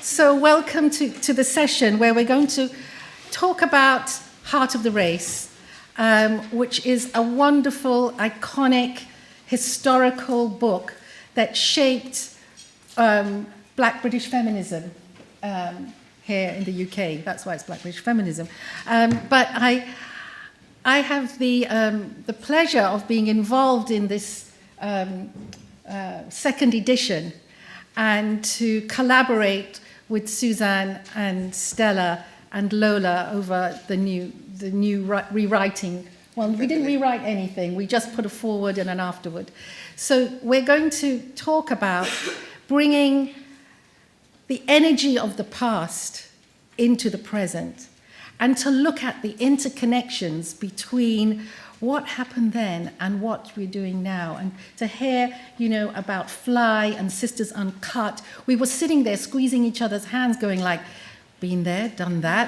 So welcome to the session where we're going to talk about Heart of the Race, which is a wonderful, iconic, historical book that shaped Black British feminism here in the UK. That's why it's Black British feminism. But I have the pleasure of being involved in this second edition and to collaborate with Suzanne and Stella and Lola over the new rewriting. Well, we didn't rewrite anything. We just put a forward and an afterward. So we're going to talk about bringing the energy of the past into the present and to look at the interconnections between what happened then and what we're doing now. And to hear, about Fly and Sisters Uncut, we were sitting there squeezing each other's hands going like, been there, done that.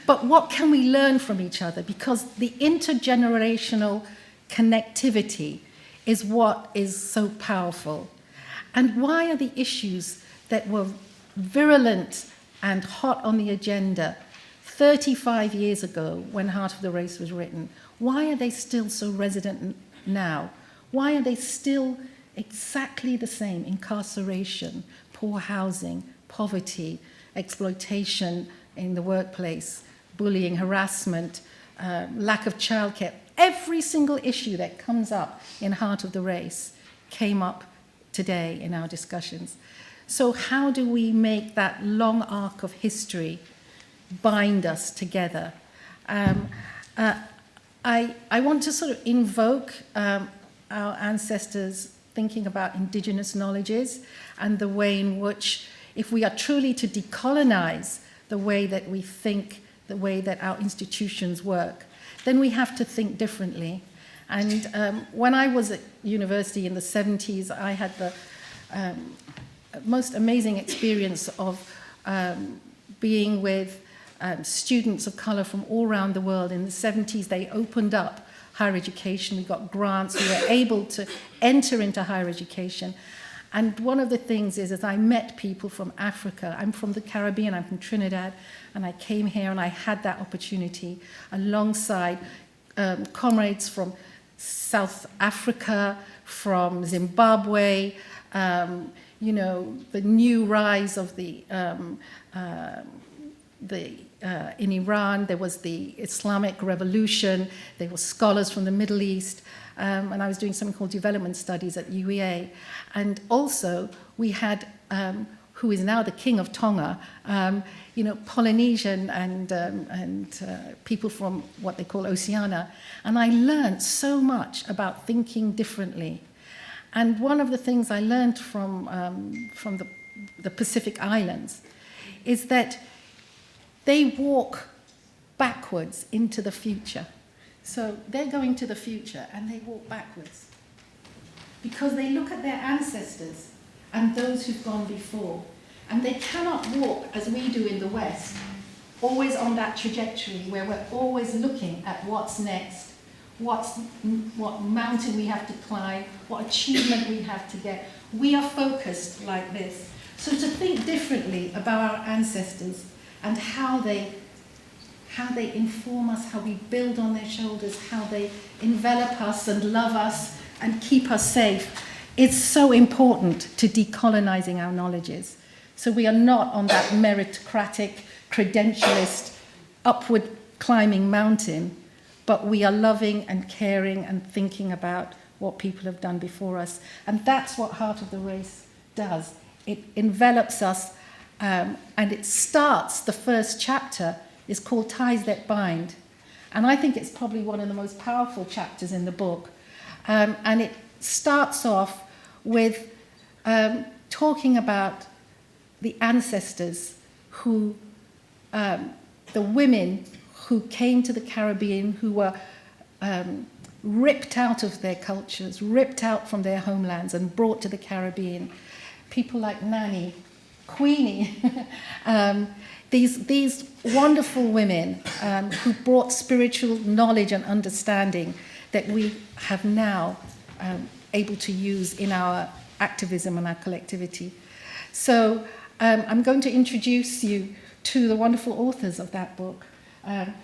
But what can we learn from each other? Because the intergenerational connectivity is what is so powerful. And why are the issues that were virulent and hot on the agenda 35 years ago when Heart of the Race was written, why are they still so resonant now? Why are they still exactly the same? Incarceration, poor housing, poverty, exploitation in the workplace, bullying, harassment, lack of childcare. Every single issue that comes up in Heart of the Race came up today in our discussions. So how do we make that long arc of history bind us together? I want to sort of invoke our ancestors thinking about indigenous knowledges and the way in which, if we are truly to decolonize the way that we think, the way that our institutions work, then we have to think differently. And when I was at university in the 70s, I had the most amazing experience of being with students of color from all around the world. In the 70s, they opened up higher education. We got grants. We were able to enter into higher education. And one of the things is, as I met people from Africa, I'm from the Caribbean, I'm from Trinidad, and I came here and I had that opportunity alongside comrades from South Africa, from Zimbabwe, the new rise of in Iran, there was the Islamic Revolution, there were scholars from the Middle East, and I was doing something called development studies at UEA. And also, we had, who is now the king of Tonga, Polynesian and people from what they call Oceania. And I learned so much about thinking differently. And one of the things I learned from the Pacific Islands is that they walk backwards into the future. So they're going to the future and they walk backwards because they look at their ancestors and those who've gone before. And they cannot walk as we do in the West, always on that trajectory where we're always looking at what's next, what mountain we have to climb, what achievement we have to get. We are focused like this. So to think differently about our ancestors and how they inform us, how we build on their shoulders, how they envelop us and love us and keep us safe, it's so important to decolonizing our knowledges. So we are not on that meritocratic, credentialist, upward climbing mountain, but we are loving and caring and thinking about what people have done before us. And that's what Heart of the Race does. It envelops us, and it starts, the first chapter is called Ties That Bind. And I think it's probably one of the most powerful chapters in the book. And it starts off with talking about the ancestors who, the women who came to the Caribbean, who were ripped out of their cultures, ripped out from their homelands and brought to the Caribbean. People like Nanny, Queenie, these wonderful women who brought spiritual knowledge and understanding that we have now able to use in our activism and our collectivity. So I'm going to introduce you to the wonderful authors of that book.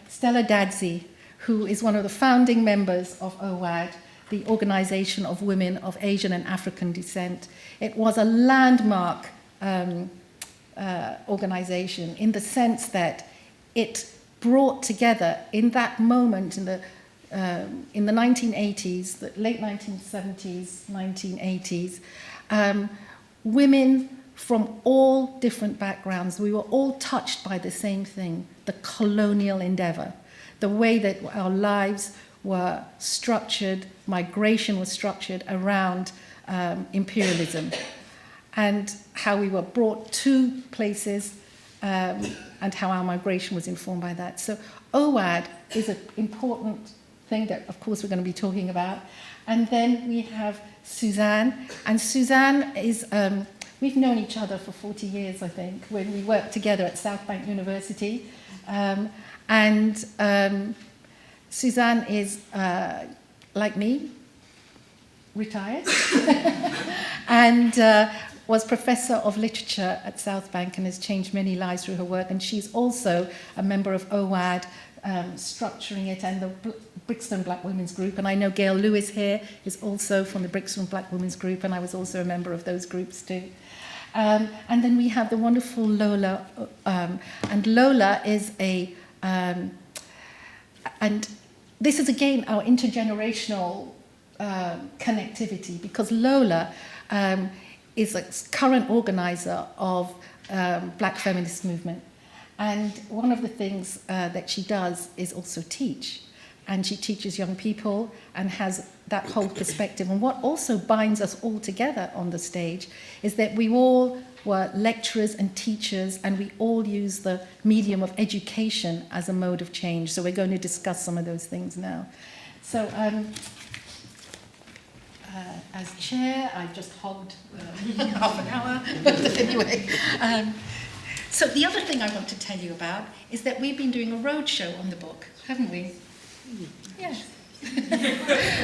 Stella Dadzie, who is one of the founding members of OWAAD, the Organization of Women of Asian and African Descent. It was a landmark organization in the sense that it brought together in that moment in the 1980s, the late 1970s, 1980s, women from all different backgrounds. We were all touched by the same thing, the colonial endeavor, the way that our lives were structured, migration was structured around imperialism, and how we were brought to places and how our migration was informed by that. So OWAAD is an important thing that, of course, we're going to be talking about. And then we have Suzanne. And Suzanne is, we've known each other for 40 years, I think, when we worked together at South Bank University. Suzanne is, like me, retired, and was professor of literature at South Bank and has changed many lives through her work. And she's also a member of OWAAD, structuring it, and the Brixton Black Women's Group. And I know Gail Lewis here is also from the Brixton Black Women's Group, and I was also a member of those groups too. And then we have the wonderful Lola, and Lola is and this is again our intergenerational connectivity, because Lola is a current organizer of Black feminist movement. And one of the things that she does is also teach. And she teaches young people and has that whole perspective. And what also binds us all together on the stage is that we all were lecturers and teachers, and we all use the medium of education as a mode of change. So we're going to discuss some of those things now. So as chair, I've just hogged half an hour. But anyway, so the other thing I want to tell you about is that we've been doing a roadshow on the book, haven't we? Yes.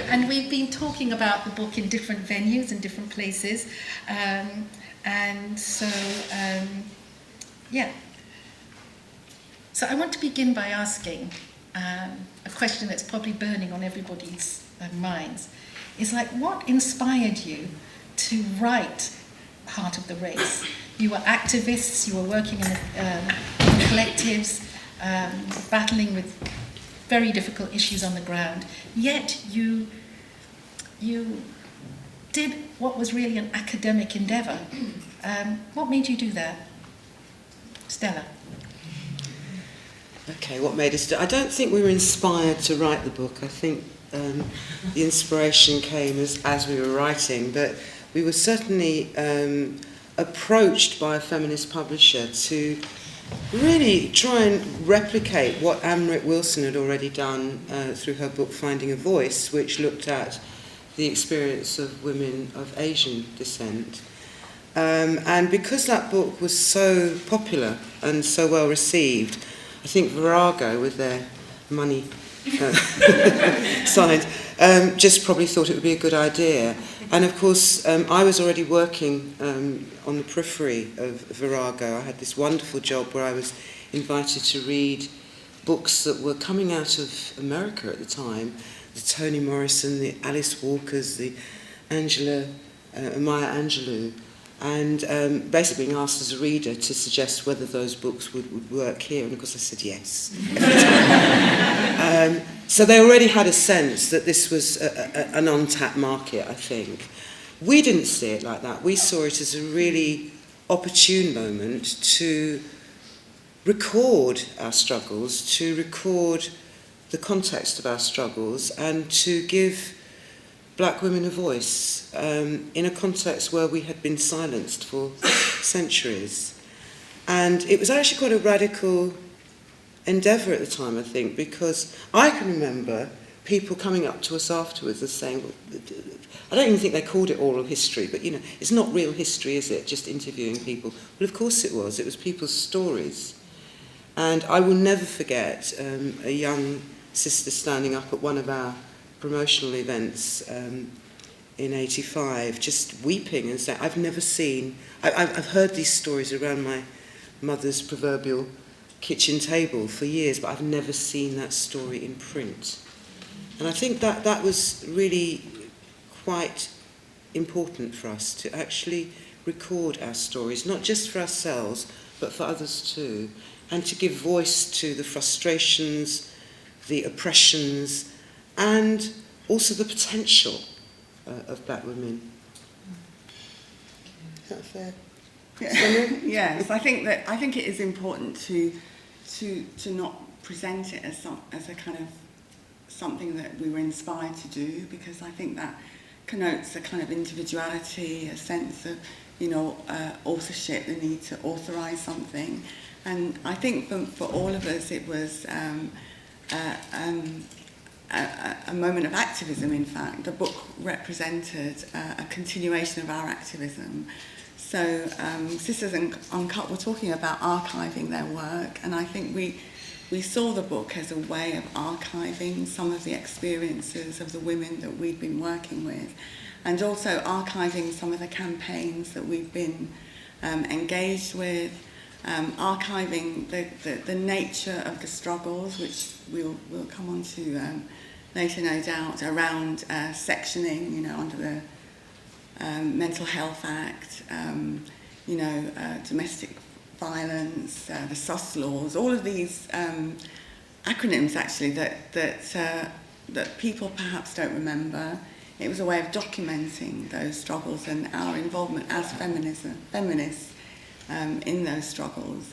And we've been talking about the book in different venues and different places. So I want to begin by asking a question that's probably burning on everybody's minds. Is like, what inspired you to write Heart of the Race? You were activists, you were working in collectives, battling with very difficult issues on the ground, yet you did what was really an academic endeavor. What made you do that? Stella? Okay, what made us do? I don't think we were inspired to write the book. I think the inspiration came as we were writing, but we were certainly approached by a feminist publisher to really try and replicate what Amrit Wilson had already done through her book Finding a Voice, which looked at the experience of women of Asian descent. And because that book was so popular and so well received, I think Virago, with their money side, just probably thought it would be a good idea. And of course, I was already working on the periphery of Virago. I had this wonderful job where I was invited to read books that were coming out of America at the time, the Toni Morrison, the Alice Walkers, the Maya Angelou, and basically being asked as a reader to suggest whether those books would work here, and of course I said yes. So they already had a sense that this was an untapped market, I think. We didn't see it like that. We saw it as a really opportune moment to record our struggles, to record the context of our struggles, and to give black women a voice in a context where we had been silenced for centuries. And it was actually quite a radical endeavour at the time, I think, because I can remember people coming up to us afterwards and saying, well, I don't even think they called it oral history, but, you know, it's not real history, is it? Just interviewing people. Well, of course it was. It was people's stories. And I will never forget a young sister standing up at one of our promotional events in 85, just weeping and saying, I've never seen, I've heard these stories around my mother's proverbial kitchen table for years, but I've never seen that story in print. And I think that was really quite important for us to actually record our stories, not just for ourselves, but for others too, and to give voice to the frustrations, the oppressions, and also the potential of black women. Is that fair? Yes, I think it is important to not present it as a kind of something that we were inspired to do, because I think that connotes a kind of individuality, a sense of, authorship, the need to authorize something. And I think for all of us it was a moment of activism, in fact. The book represented a continuation of our activism. So Sisters Uncut were talking about archiving their work, and I think we saw the book as a way of archiving some of the experiences of the women that we'd been working with, and also archiving some of the campaigns that we've been engaged with, archiving the nature of the struggles, which we'll come on to later, no doubt, around sectioning, under the Mental Health Act, domestic violence, the SOS laws, all of these acronyms actually that people perhaps don't remember. It was a way of documenting those struggles and our involvement as feminists in those struggles.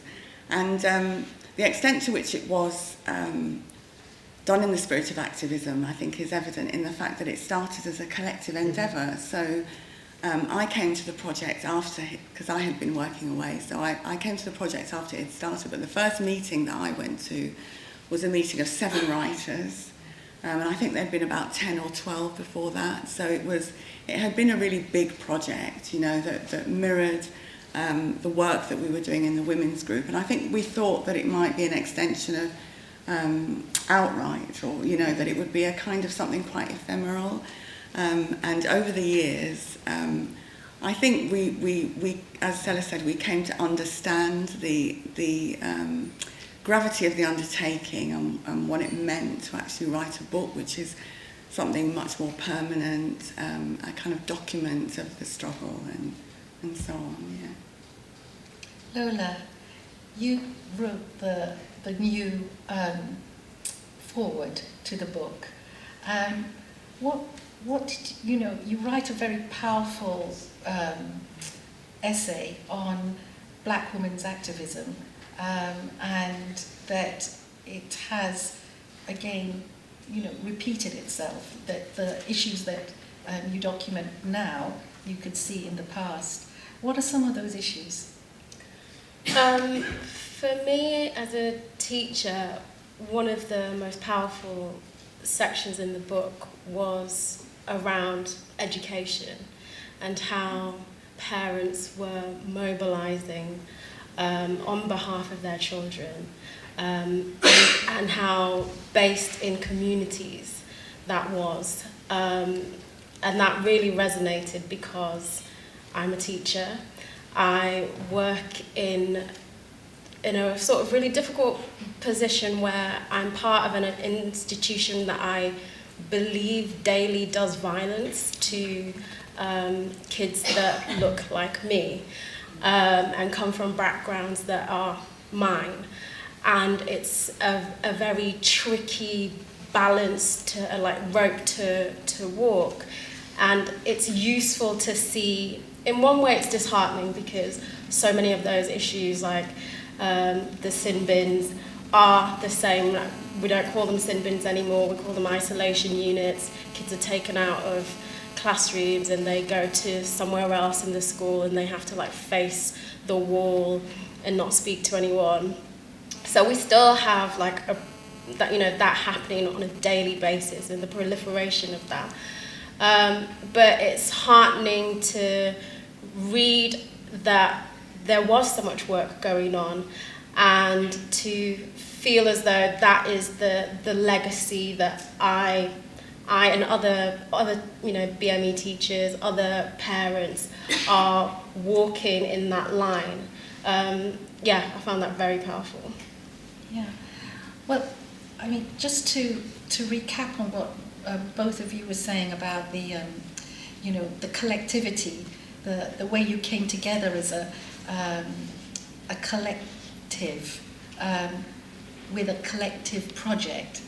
And the extent to which it was done in the spirit of activism, I think, is evident in the fact that it started as a collective endeavour. So I came to the project after, because I had been working away, so I came to the project after it had started, but the first meeting that I went to was a meeting of 7 writers, and I think there'd been about 10 or 12 before that, so it had been a really big project, that mirrored the work that we were doing in the women's group, and I think we thought that it might be an extension of Outright, or, that it would be a kind of something quite ephemeral. And over the years, I think we, as Stella said, we came to understand the gravity of the undertaking and what it meant to actually write a book, which is something much more permanent, a kind of document of the struggle and so on. Yeah. Lola, you wrote the new foreword to the book. What did you write a very powerful essay on black women's activism, and that it has again repeated itself, that the issues that you document now you could see in the past. What are some of those issues? For me as a teacher, one of the most powerful sections in the book was around education and how parents were mobilising on behalf of their children, and how based in communities that was. And that really resonated because I'm a teacher. I work in a sort of really difficult position where I'm part of an institution that I believe daily does violence to kids that look like me and come from backgrounds that are mine. And it's a very tricky balance to rope to walk. And it's useful to see, in one way it's disheartening because so many of those issues like the sin bins are the same. We don't call them sin bins anymore, we call them isolation units. Kids are taken out of classrooms and they go to somewhere else in the school and they have to face the wall and not speak to anyone. So we still have that happening on a daily basis and the proliferation of that. But it's heartening to read that there was so much work going on and to feel as though that is the legacy that I I and other BME teachers, other parents are walking in that line. I found that very powerful. Yeah. Well, I mean, just to recap on what both of you were saying about the collectivity, the way you came together as a collective with a collective project.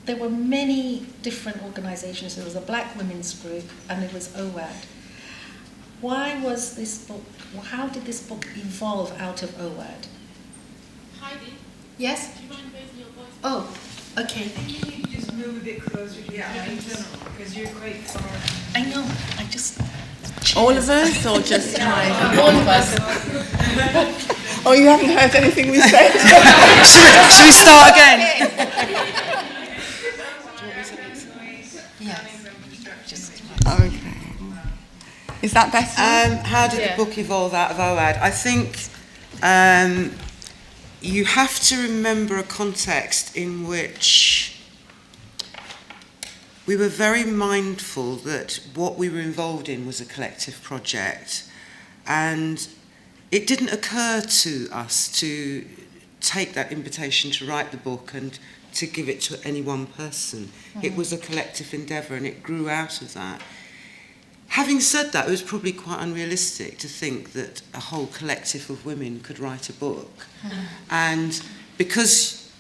There were many different organizations. There was a Black Women's Group and there was OWAAD. Why was this book, how did this book evolve out of OWAAD? Heidi, Yes? do you mind raising your voice? Oh, okay. I think you need to just move a bit closer to the mic in general, because you're quite far. I know, I just... All of us, or just Heidi? All of us. Oh, you haven't heard anything we said? Should we start again? Yes. Just... Okay. Is that better? How did the book evolve out of OWAAD? I think you have to remember a context in which we were very mindful that what we were involved in was a collective project, and it didn't occur to us to take that invitation to write the book and to give it to any one person. It was a collective endeavour and it grew out of that. Having said that, it was probably quite unrealistic to think that a whole collective of women could write a book. And because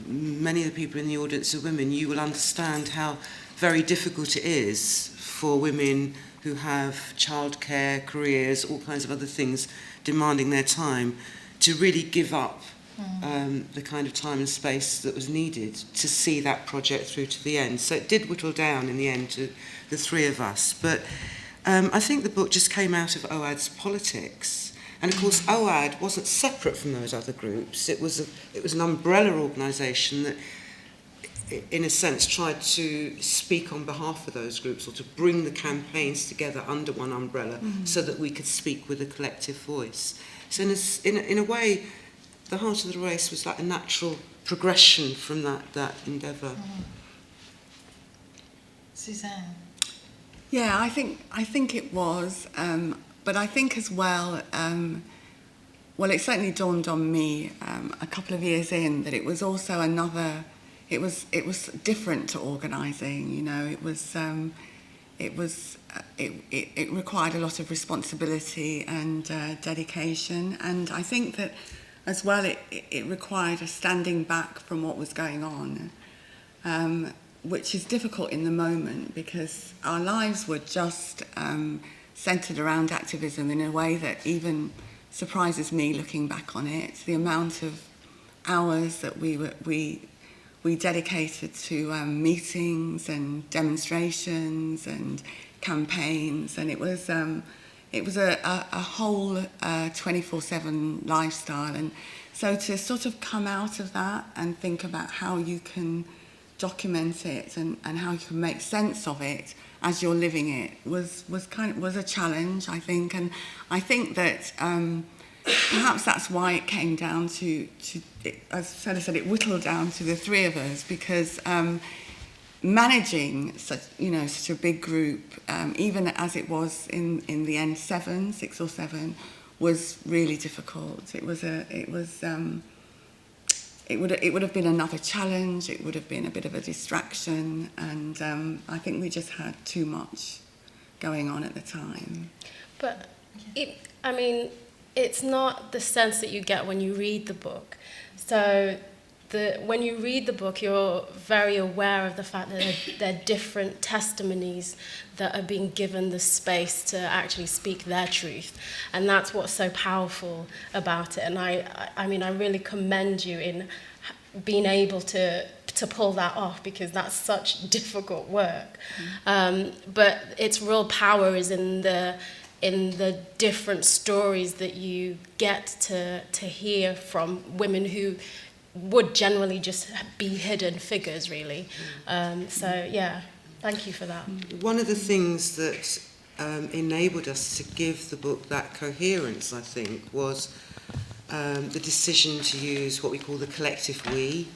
many of the people in the audience are women, you will understand how very difficult it is for women who have childcare, careers, all kinds of other things demanding their time, to really give up the kind of time and space that was needed to see that project through to the end. So it did whittle down in the end to the three of us. But I think the book just came out of OWAAD's politics. And of course, OWAAD wasn't separate from those other groups. It was an umbrella organisation that, in a sense, tried to speak on behalf of those groups, or to bring the campaigns together under one umbrella so that we could speak with a collective voice. So in a way, the Heart of the Race was like a natural progression from that endeavour. Suzanne? Yeah, I think it was, but I think as well, well, it certainly dawned on me a couple of years in that it was also another. It was different to organising. You know, it required a lot of responsibility and dedication, and I think that as well it required a standing back from what was going on. Which is difficult in the moment because our lives were just centred around activism in a way that even surprises me looking back on it. The amount of hours that we dedicated to meetings and demonstrations and campaigns, and it was a whole 24/7 lifestyle. And so to sort of come out of that and think about how you can document it and how you can make sense of it as you're living it was a challenge, I think. And I think that perhaps that's why it came down to as Stella said, it whittled down to the three of us, because managing such a big group, even as it was in the end 6 or 7, was really difficult. It would have been another challenge. It would have been a bit of a distraction, and I think we just had too much going on at the time. But it's not the sense that you get when you read the book. So when you read the book, you're very aware of the fact that there are different testimonies that are being given the space to actually speak their truth. And that's what's so powerful about it. And I really commend you in being able to pull that off, because that's such difficult work. But its real power is in the different stories that you get to hear from women who would generally just be hidden figures, really. Thank you for that. One of the things that enabled us to give the book that coherence, I think, was the decision to use what we call the collective we.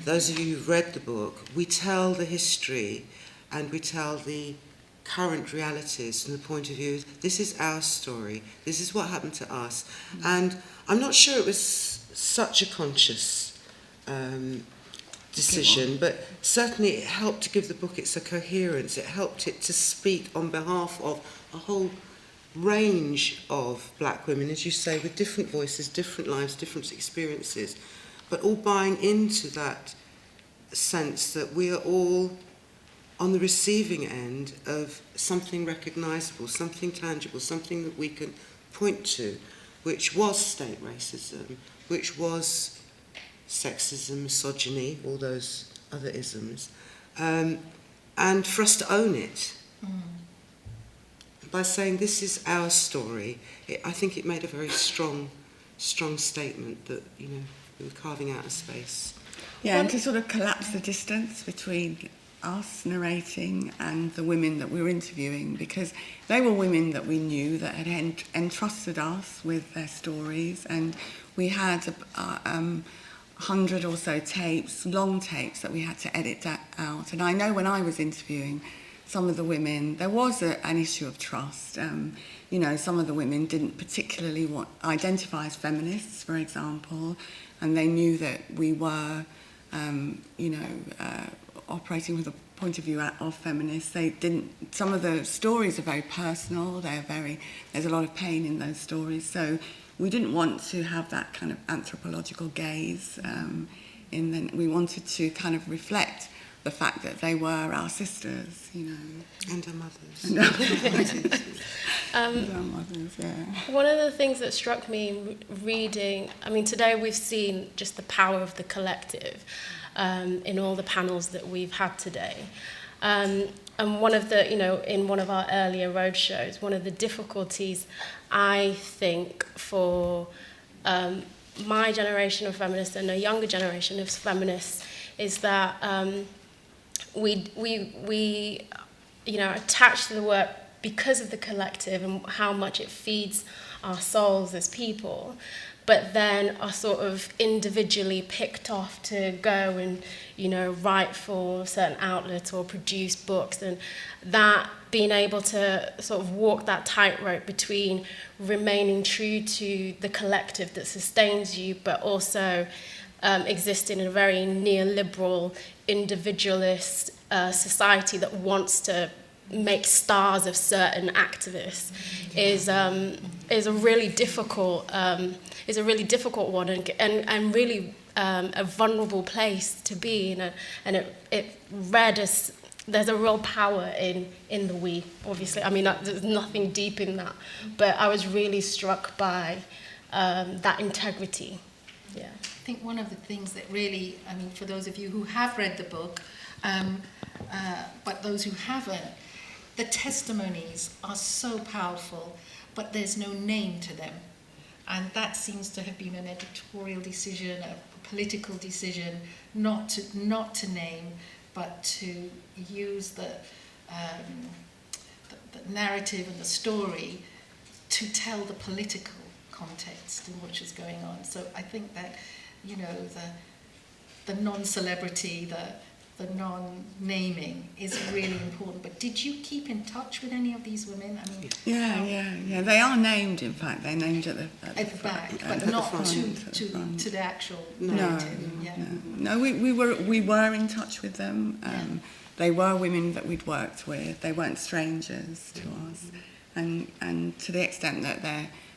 those of you who've read the book, we tell the history and we tell the current realities from the point of view, this is our story, this is what happened to us. And I'm not sure it was such a conscious decision, but certainly it helped to give the book its coherence. It helped it to speak on behalf of a whole range of black women, as you say, with different voices, different lives, different experiences, but all buying into that sense that we are all on the receiving end of something recognisable, something tangible, something that we can point to, which was state racism, which was sexism, misogyny, all those other isms, and for us to own it. By saying this is our story, I think it made a very strong statement that, you know, we were carving out a space. Yeah, and to sort of collapse the distance between us narrating and the women that we were interviewing, because they were women that we knew that had entrusted us with their stories, and we had 100 or so tapes, long tapes, that we had to edit out. And I know when I was interviewing some of the women, there was an issue of trust. You know, some of the women didn't particularly identify as feminists, for example, and they knew that we were, operating with a point of view of feminists. They didn't. Some of the stories are very personal. There's a lot of pain in those stories. So we didn't want to have that kind of anthropological gaze. We wanted to kind of reflect the fact that they were our sisters, you know. And our mothers. And our mothers, yeah. One of the things that struck me reading, I mean, today we've seen just the power of the collective in all the panels that we've had today. And one of the, in one of our earlier roadshows, one of the difficulties, I think, for my generation of feminists and a younger generation of feminists is that we attach to the work because of the collective and how much it feeds our souls as people, but then are sort of individually picked off to go and, write for certain outlets or produce books, and that being able to sort of walk that tightrope between remaining true to the collective that sustains you, but also existing in a very neoliberal, individualist society that wants to make stars of certain activists is a really difficult one and really a vulnerable place to be in, and it read as there's a real power in the we. Obviously, I mean there's nothing deep in that, but I was really struck by that integrity. Yeah. I think one of the things that really, I mean, for those of you who have read the book, but those who haven't, the testimonies are so powerful, but there's no name to them. And that seems to have been an editorial decision, a political decision, not to name, but to use the narrative and the story to tell the political context in which is going on. So I think that, the non-celebrity, the non-naming is really important. But did you keep in touch with any of these women? I mean, Yeah. They are named. In fact, they're named at the back, but not to the actual narrative. No. We were in touch with them. They were women that we'd worked with. They weren't strangers to us, and to the extent that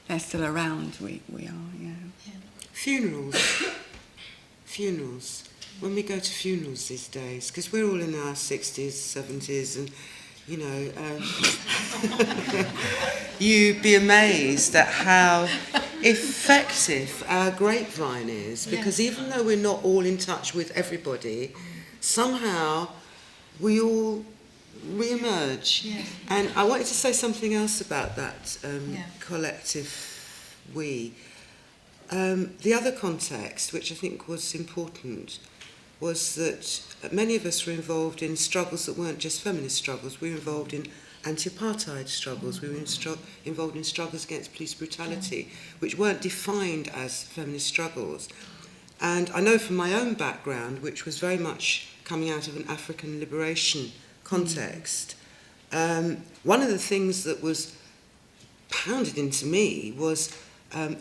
they're still around, we are. Yeah. Funerals. When we go to funerals these days, because we're all in our 60s, 70s, and, you'd be amazed at how effective our grapevine is, because even though we're not all in touch with everybody, somehow we all re-emerge. Yeah. And I wanted to say something else about that collective we. The other context, which I think was important, was that many of us were involved in struggles that weren't just feminist struggles. We were involved in anti-apartheid struggles. We were involved in struggles against police brutality, which weren't defined as feminist struggles. And I know from my own background, which was very much coming out of an African liberation context, one of the things that was pounded into me was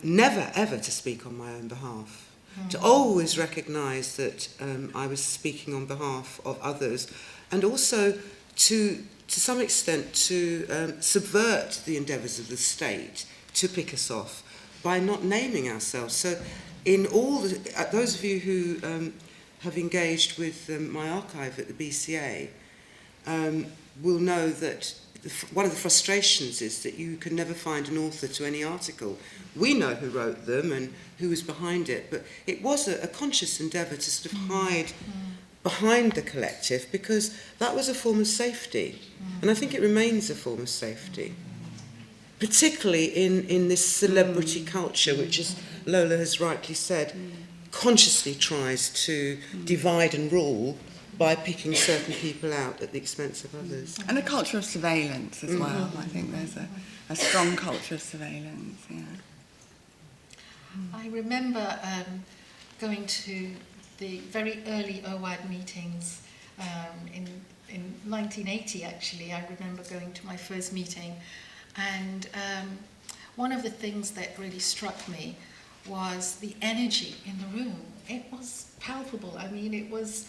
never ever to speak on my own behalf, to always recognise that I was speaking on behalf of others, and also to some extent to subvert the endeavours of the state to pick us off by not naming ourselves. So in all those of you who have engaged with my archive at the BCA will know that one of the frustrations is that you can never find an author to any article. We know who wrote them and who was behind it, but it was a conscious endeavour to sort of hide behind the collective, because that was a form of safety. And I think it remains a form of safety, particularly in this celebrity culture, which, as Lola has rightly said, consciously tries to divide and rule by picking certain people out at the expense of others. And a culture of surveillance as well. I think there's a strong culture of surveillance, yeah. I remember going to the very early OWAAD meetings in 1980, actually. I remember going to my first meeting, and one of the things that really struck me was the energy in the room. It was palpable. I mean, it was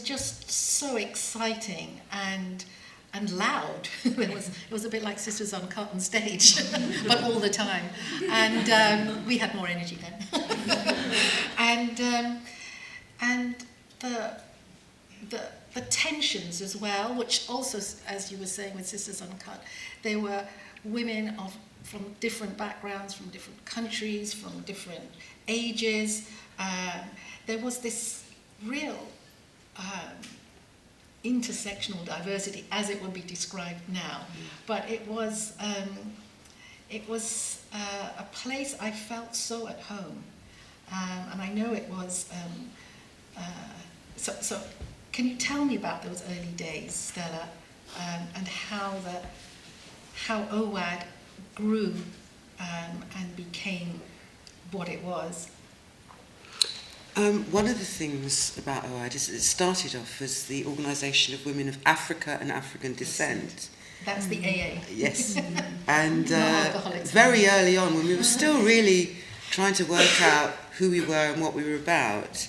just so exciting and loud. It was a bit like Sisters Uncut on stage, but all the time. And we had more energy then. and the tensions as well, which also, as you were saying with Sisters Uncut, there were women from different backgrounds, from different countries, from different ages. There was this real intersectional diversity, as it would be described now. But it was a place I felt so at home, and I know it was. So, can you tell me about those early days, Stella, and how OWAAD grew and became what it was? One of the things about OWAAD is that it started off as the Organisation of Women of Africa and African Descent. That's the AA. Yes. And very early on, when we were still really trying to work out who we were and what we were about,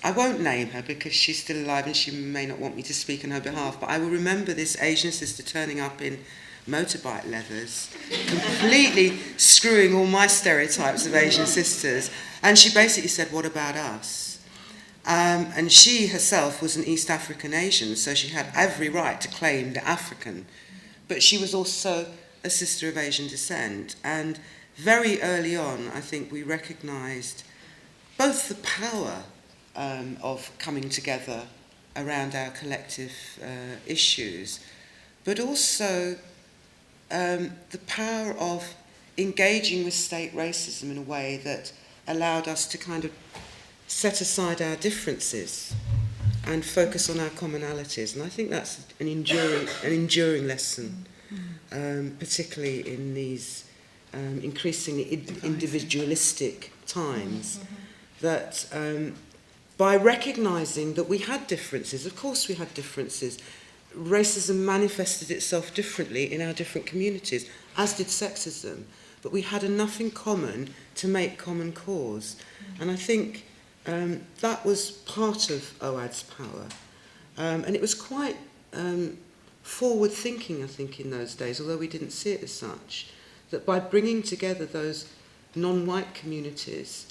I won't name her because she's still alive and she may not want me to speak on her behalf, but I will remember this Asian sister turning up in motorbike leathers, completely screwing all my stereotypes of Asian sisters. And she basically said, "What about us?" And she herself was an East African Asian, so she had every right to claim the African. But she was also a sister of Asian descent. And very early on, I think we recognised both the power of coming together around our collective issues, but also the power of engaging with state racism in a way that allowed us to kind of set aside our differences and focus on our commonalities. And I think that's an enduring lesson, particularly in these increasingly individualistic times, that by recognising that we had differences, of course we had differences, racism manifested itself differently in our different communities, as did sexism, but we had enough in common to make common cause. And I think that was part of OWAAD's power. And it was quite forward-thinking, I think, in those days, although we didn't see it as such, that by bringing together those non-white communities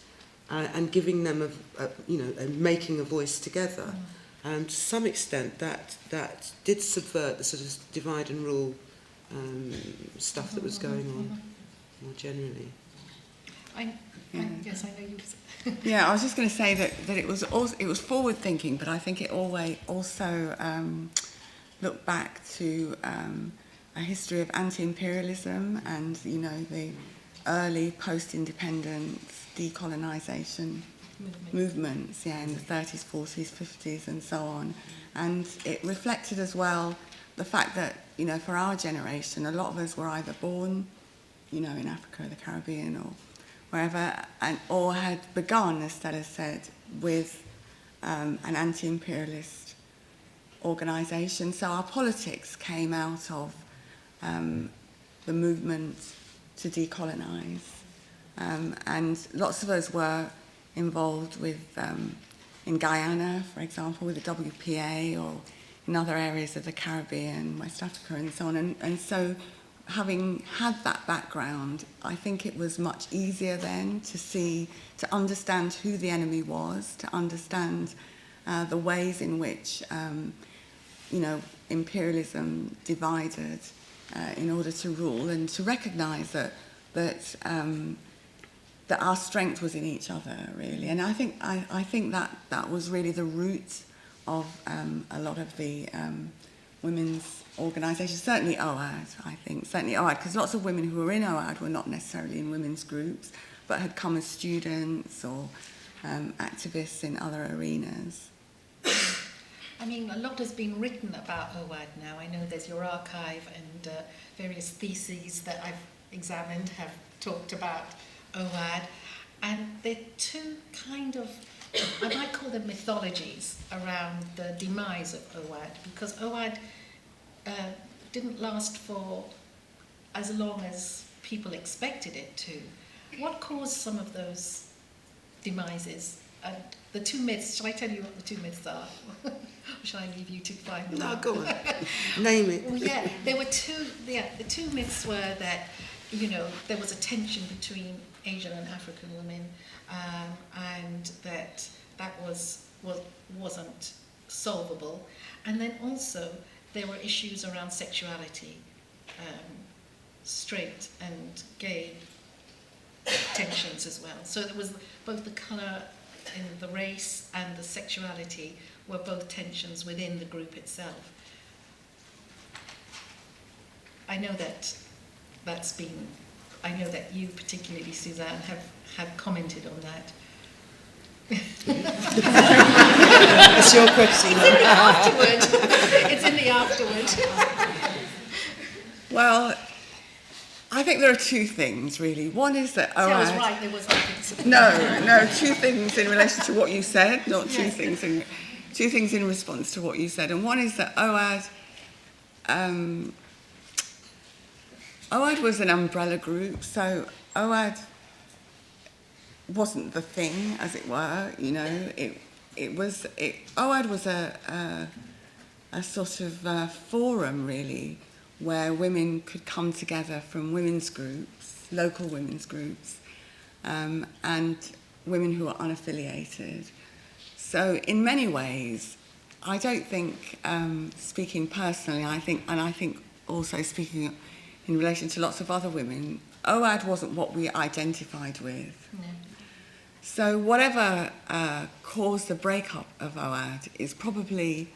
and giving them and making a voice together, to some extent that did subvert the sort of divide and rule stuff that was going on more generally. Yes, I know you. Yeah, I was just going to say that it was forward thinking, but I think it always also looked back to a history of anti-imperialism and the early post-independence decolonisation movements, in the 30s, 40s, 50s, and so on. And it reflected as well the fact that for our generation, a lot of us were either born in Africa or the Caribbean, wherever, or had begun, as Stella said, with an anti-imperialist organisation. So our politics came out of the movement to decolonise. And lots of us were involved with, in Guyana, for example, with the WPA, or in other areas of the Caribbean, West Africa and so on. And so having had that background, I think it was much easier then to understand who the enemy was, to understand the ways in which, imperialism divided in order to rule, and to recognise that our strength was in each other, really. And I think that was really the root of a lot of the women's organisations, certainly OWAAD, I think, certainly OWAAD, because lots of women who were in OWAAD were not necessarily in women's groups, but had come as students or activists in other arenas. I mean, a lot has been written about OWAAD now. I know there's your archive, and various theses that I've examined have talked about OWAAD, and they're two kind of, I might call them mythologies around the demise of OWAAD, because OWAAD didn't last for as long as people expected it to. What caused some of those demises? And the two myths, shall I tell you what the two myths are? Or shall I leave you to find them out? No, go on. Name it. Well, yeah, there were two, the two myths were that, there was a tension between Asian and African women, and that wasn't solvable. And then also there were issues around sexuality, straight and gay tensions as well. So there was both the colour and the race and the sexuality were both tensions within the group itself. I know that you particularly, Suzanne, have commented on that. It's your question. It's in the afterward. Well, I think there are two things, really. One is that OWAAD... I was right, there was nothing. No, two things in relation to what you said, not two things in response to what you said. And one is that OWAAD was an umbrella group, so OWAAD wasn't the thing, as it were. OWAAD was a sort of forum, really, where women could come together from women's groups, local women's groups, and women who are unaffiliated. So in many ways, I don't think, speaking personally, I think also speaking in relation to lots of other women, OWAAD wasn't what we identified with. No. So whatever caused the breakup of OWAAD is probably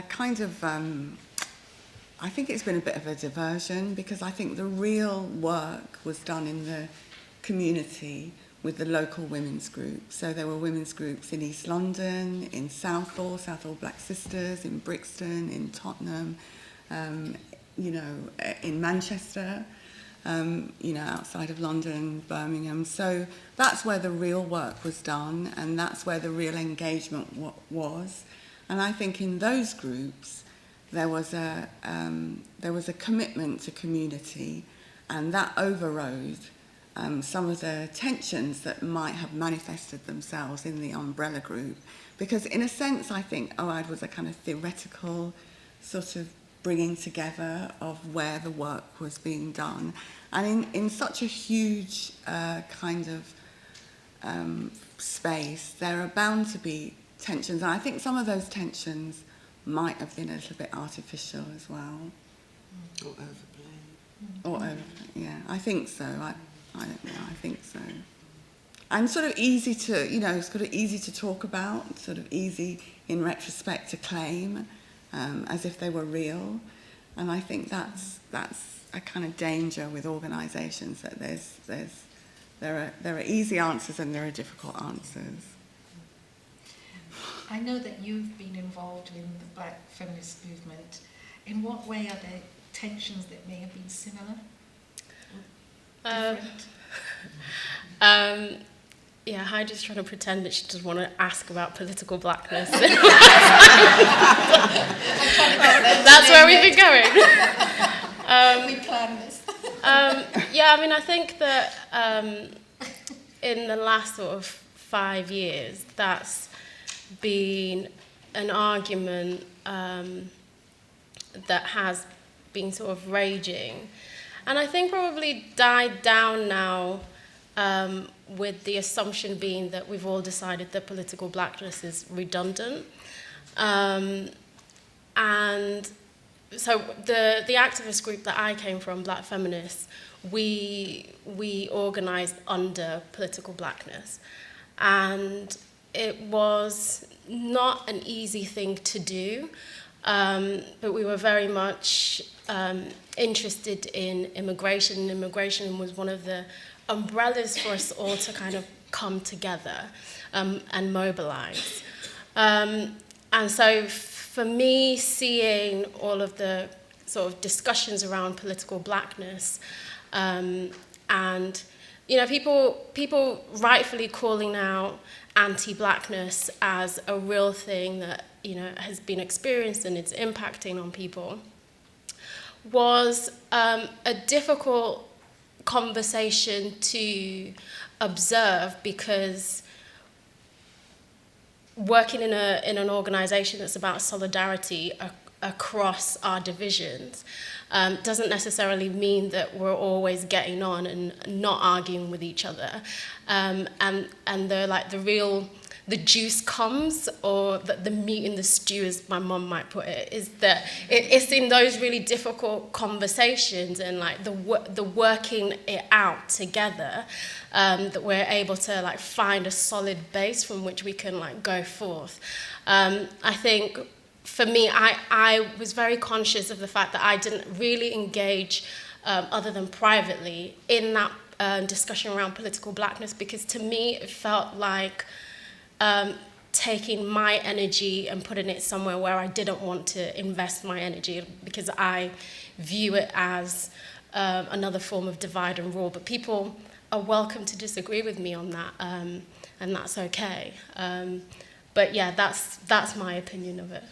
kind of, I think it's been a bit of a diversion, because I think the real work was done in the community with the local women's groups. So there were women's groups in East London, in Southall Black Sisters, in Brixton, in Tottenham, in Manchester, outside of London, Birmingham. So that's where the real work was done, and that's where the real engagement was. And I think in those groups there was a commitment to community, and that overrode some of the tensions that might have manifested themselves in the umbrella group. Because in a sense, I think OWAAD was a kind of theoretical sort of bringing together of where the work was being done. And in such a huge kind of space, there are bound to be tensions. And I think some of those tensions might have been a little bit artificial as well. Or overplayed. Or overplayed, yeah. I think so. I don't know, I think so. And sort of easy to, sort of easy to talk about, sort of easy in retrospect to claim, as if they were real. And I think that's a kind of danger with organisations, that there are easy answers and there are difficult answers. I know that you've been involved in the Black feminist movement. In what way are there tensions that may have been similar? Yeah, Heidi's trying to pretend that she doesn't want to ask about political blackness. That's where we've been going. We planned this. Yeah, I mean, I think that in the last sort of 5 years, that's been an argument that has been sort of raging. And I think probably died down now with the assumption being that we've all decided that political blackness is redundant. And so the activist group that I came from, Black Feminists, we organised under political blackness. And it was not an easy thing to do, but we were very much interested in immigration. Immigration was one of the umbrellas for us all to kind of come together and mobilise. And so for me, seeing all of the sort of discussions around political blackness and, you know, people rightfully calling out anti-blackness as a real thing that, you know, has been experienced and it's impacting on people, was a difficult conversation to observe, because working in an organisation that's about solidarity across our divisions doesn't necessarily mean that we're always getting on and not arguing with each other, and the juice comes, or the meat in the stew, as my mum might put it, is that it's in those really difficult conversations and like the working it out together that we're able to like find a solid base from which we can like go forth. I think for me, I was very conscious of the fact that I didn't really engage other than privately in that discussion around political blackness, because to me it felt like taking my energy and putting it somewhere where I didn't want to invest my energy, because I view it as another form of divide and rule. But people are welcome to disagree with me on that, and that's okay. But yeah, that's my opinion of it.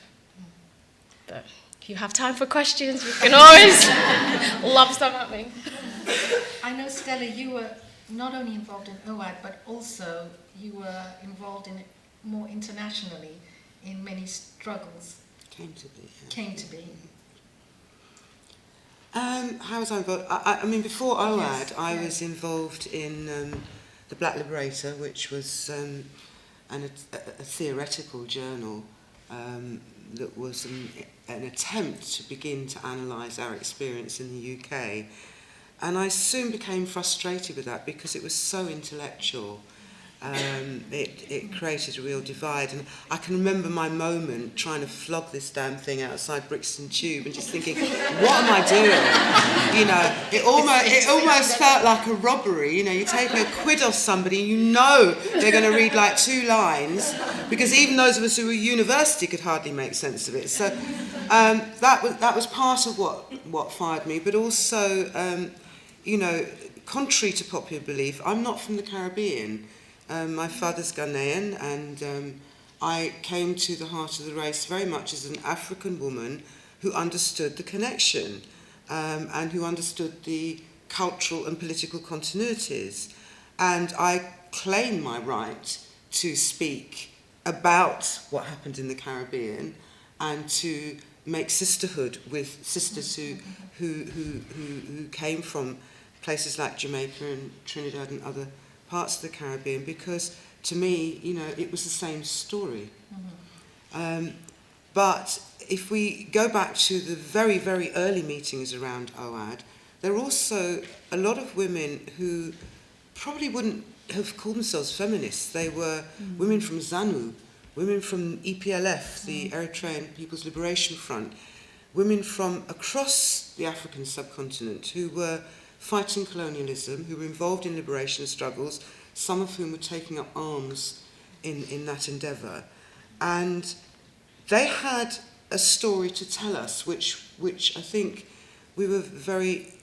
But if you have time for questions, you can always lob some at me. I know, Stella, you were not only involved in OWAAD, but also you were involved in it more internationally in many struggles. Came to be. Yeah. Came to be. How was I involved? I mean, before OWAAD, Yes, I yes. was involved in the Black Liberator, which was a theoretical journal that was an attempt to begin to analyse our experience in the UK. And I soon became frustrated with that because it was so intellectual. It created a real divide, and I can remember my moment trying to flog this damn thing outside Brixton Tube and just thinking, what am I doing? You know, it almost felt like a robbery. You know, you're taking £1 off somebody, you know they're going to read like 2 lines, because even those of us who were at university could hardly make sense of it. So that was part of what fired me, but also, you know, contrary to popular belief, I'm not from the Caribbean. My father's Ghanaian, and I came to the heart of the race very much as an African woman who understood the connection and who understood the cultural and political continuities. And I claim my right to speak about what happened in the Caribbean and to make sisterhood with sisters who came from places like Jamaica and Trinidad and other parts of the Caribbean, because to me, you know, it was the same story. Mm-hmm. But if we go back to the very, very early meetings around OWAAD, there are also a lot of women who probably wouldn't have called themselves feminists. They were women from ZANU, women from EPLF, the Eritrean People's Liberation Front, women from across the African subcontinent who were fighting colonialism, who were involved in liberation struggles, some of whom were taking up arms in that endeavour. And they had a story to tell us, which I think we were very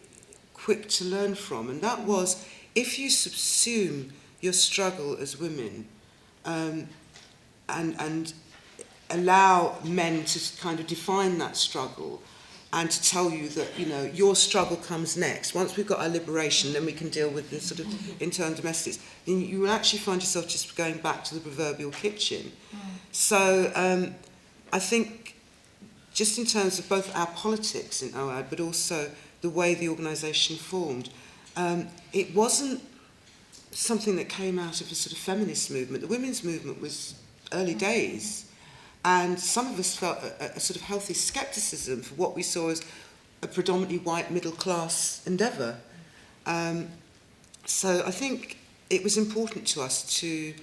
quick to learn from, and that was, if you subsume your struggle as women and allow men to kind of define that struggle and to tell you that, you know, your struggle comes next. Once we've got our liberation, then we can deal with the sort of internal domestics. Then you will actually find yourself just going back to the proverbial kitchen. So I think just in terms of both our politics in OWAAD, but also the way the organisation formed, it wasn't something that came out of a sort of feminist movement. The women's movement was early days. And some of us felt a sort of healthy scepticism for what we saw as a predominantly white middle-class endeavour. So I think it was important to us to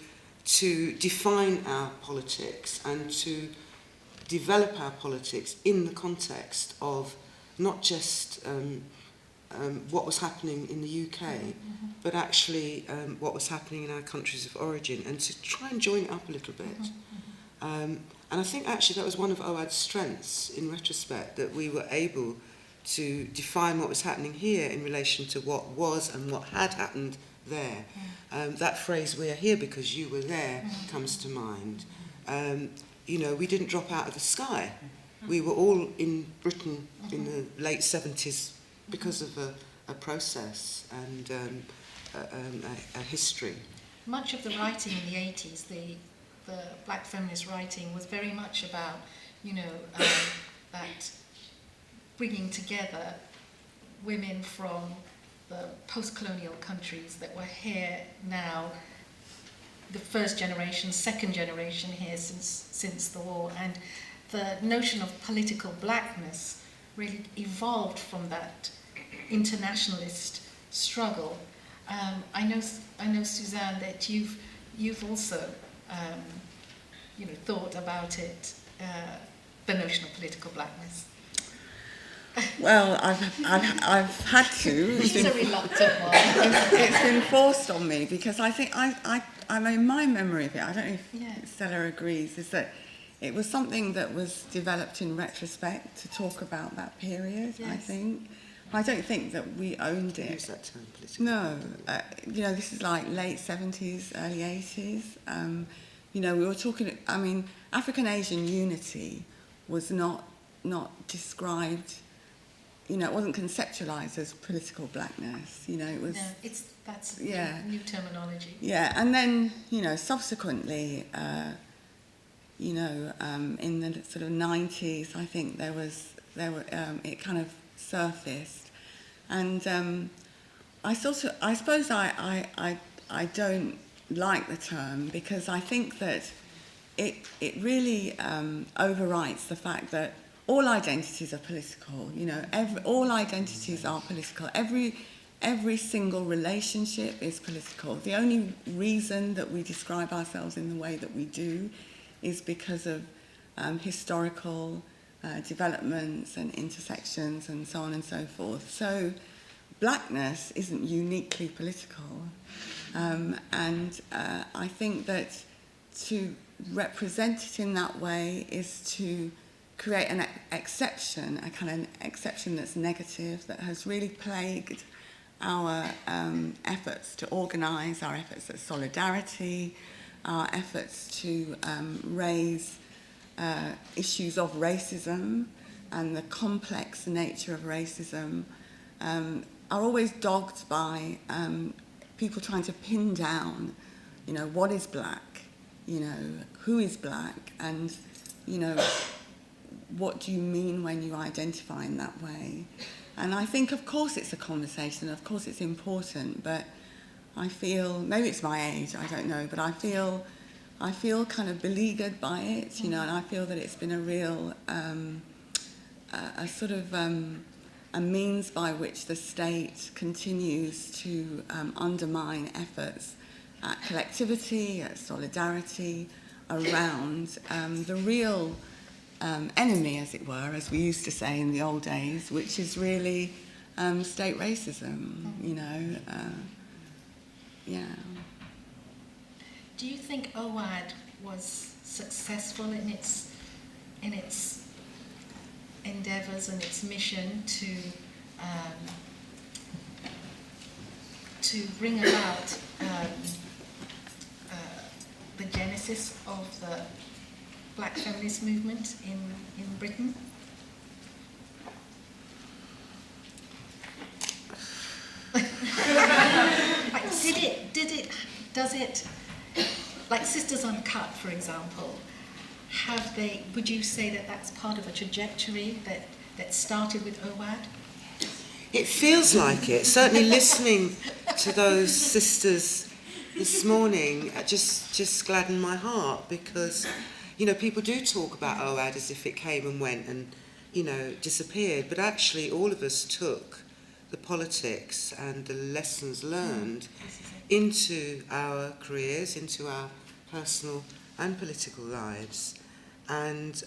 define our politics and to develop our politics in the context of not just what was happening in the UK, but actually what was happening in our countries of origin, and to try and join it up a little bit. And I think actually that was one of OWAAD's strengths in retrospect, that we were able to define what was happening here in relation to what was and what had happened there. That phrase, "we are here because you were there," comes to mind. You know, we didn't drop out of the sky. We were all in Britain in the late 70s because of a process and a history. Much of the writing in the 80s, the black feminist writing, was very much about, you know, that bringing together women from the post-colonial countries that were here now, the first generation, second generation here since the war, and the notion of political blackness really evolved from that internationalist struggle. I know, Suzanne, that you've also you know, thought about it, the notion of political blackness. Well, I've had to. She's a reluctant one. It's been forced on me, because I think I mean, my memory of it, I don't know if Stella agrees, is that it was something that was developed in retrospect to talk about that period. I think. I don't think that we owned it. Use that term, political. No, you know, this is like late 70s, early 80s. You know, we were talking, I mean, African-Asian unity was not described, you know, it wasn't conceptualised as political blackness, you know, it was... No, that's new terminology. Yeah, and then, you know, subsequently, you know, in the sort of 90s, I think it kind of surfaced, and I suppose I don't like the term, because I think that it really overwrites the fact that all identities are political. You know, all identities are political. Every single relationship is political. The only reason that we describe ourselves in the way that we do is because of historical developments and intersections and so on and so forth. So blackness isn't uniquely political. And I think that to represent it in that way is to create an exception, a kind of exception that's negative, that has really plagued our efforts to organise, our efforts at solidarity, our efforts to raise issues of racism and the complex nature of racism, are always dogged by people trying to pin down, you know, what is black, you know, who is black, and, you know, what do you mean when you identify in that way? And I think, of course, it's a conversation, of course it's important, but I feel, maybe it's my age, I don't know, but I feel kind of beleaguered by it, you know, and I feel that it's been a real, a sort of a means by which the state continues to undermine efforts at collectivity, at solidarity, around the real enemy, as it were, as we used to say in the old days, which is really state racism, you know. Yeah. Do you think OWAAD was successful in its endeavours and its mission to to bring about the genesis of the Black feminist movement in Britain? Does it, like Sisters Uncut, for example, would you say that that's part of a trajectory that started with OWAAD? It feels like it. Certainly listening to those sisters this morning just gladdened my heart, because, you know, people do talk about OWAAD as if it came and went and, you know, disappeared, but actually all of us took the politics and the lessons learned into our careers, into our personal and political lives. And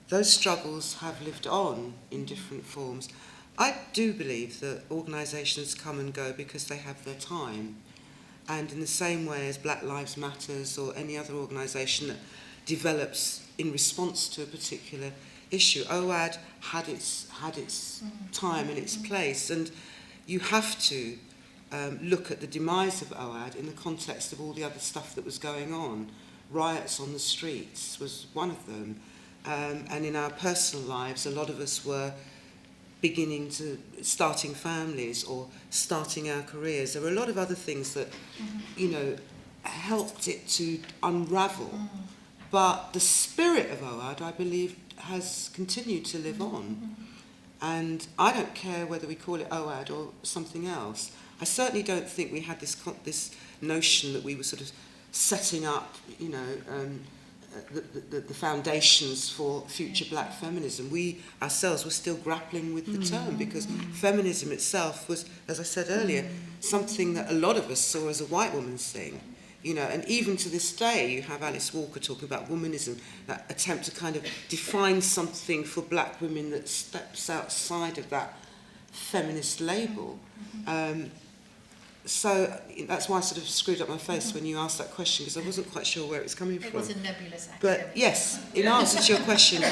those struggles have lived on in different forms. I do believe that organisations come and go because they have their time. And in the same way as Black Lives Matters or any other organisation that develops in response to a particular issue, OWAAD had its time and its place. And you have to look at the demise of OWAAD in the context of all the other stuff that was going on. Riots on the streets was one of them. And in our personal lives, a lot of us were starting families or starting our careers. There were a lot of other things that, you know, helped it to unravel. But the spirit of OWAAD, I believe, has continued to live on. And I don't care whether we call it OWAAD or something else. I certainly don't think we had this notion that we were sort of setting up, you know, the foundations for future black feminism. We ourselves were still grappling with the term, because feminism itself was, as I said earlier, something that a lot of us saw as a white woman's thing. You know, and even to this day, you have Alice Walker talking about womanism, that attempt to kind of define something for black women that steps outside of that feminist label. So that's why I sort of screwed up my face when you asked that question, because I wasn't quite sure where it was coming from. It was a nebulous activity. But yes, in answer to your question,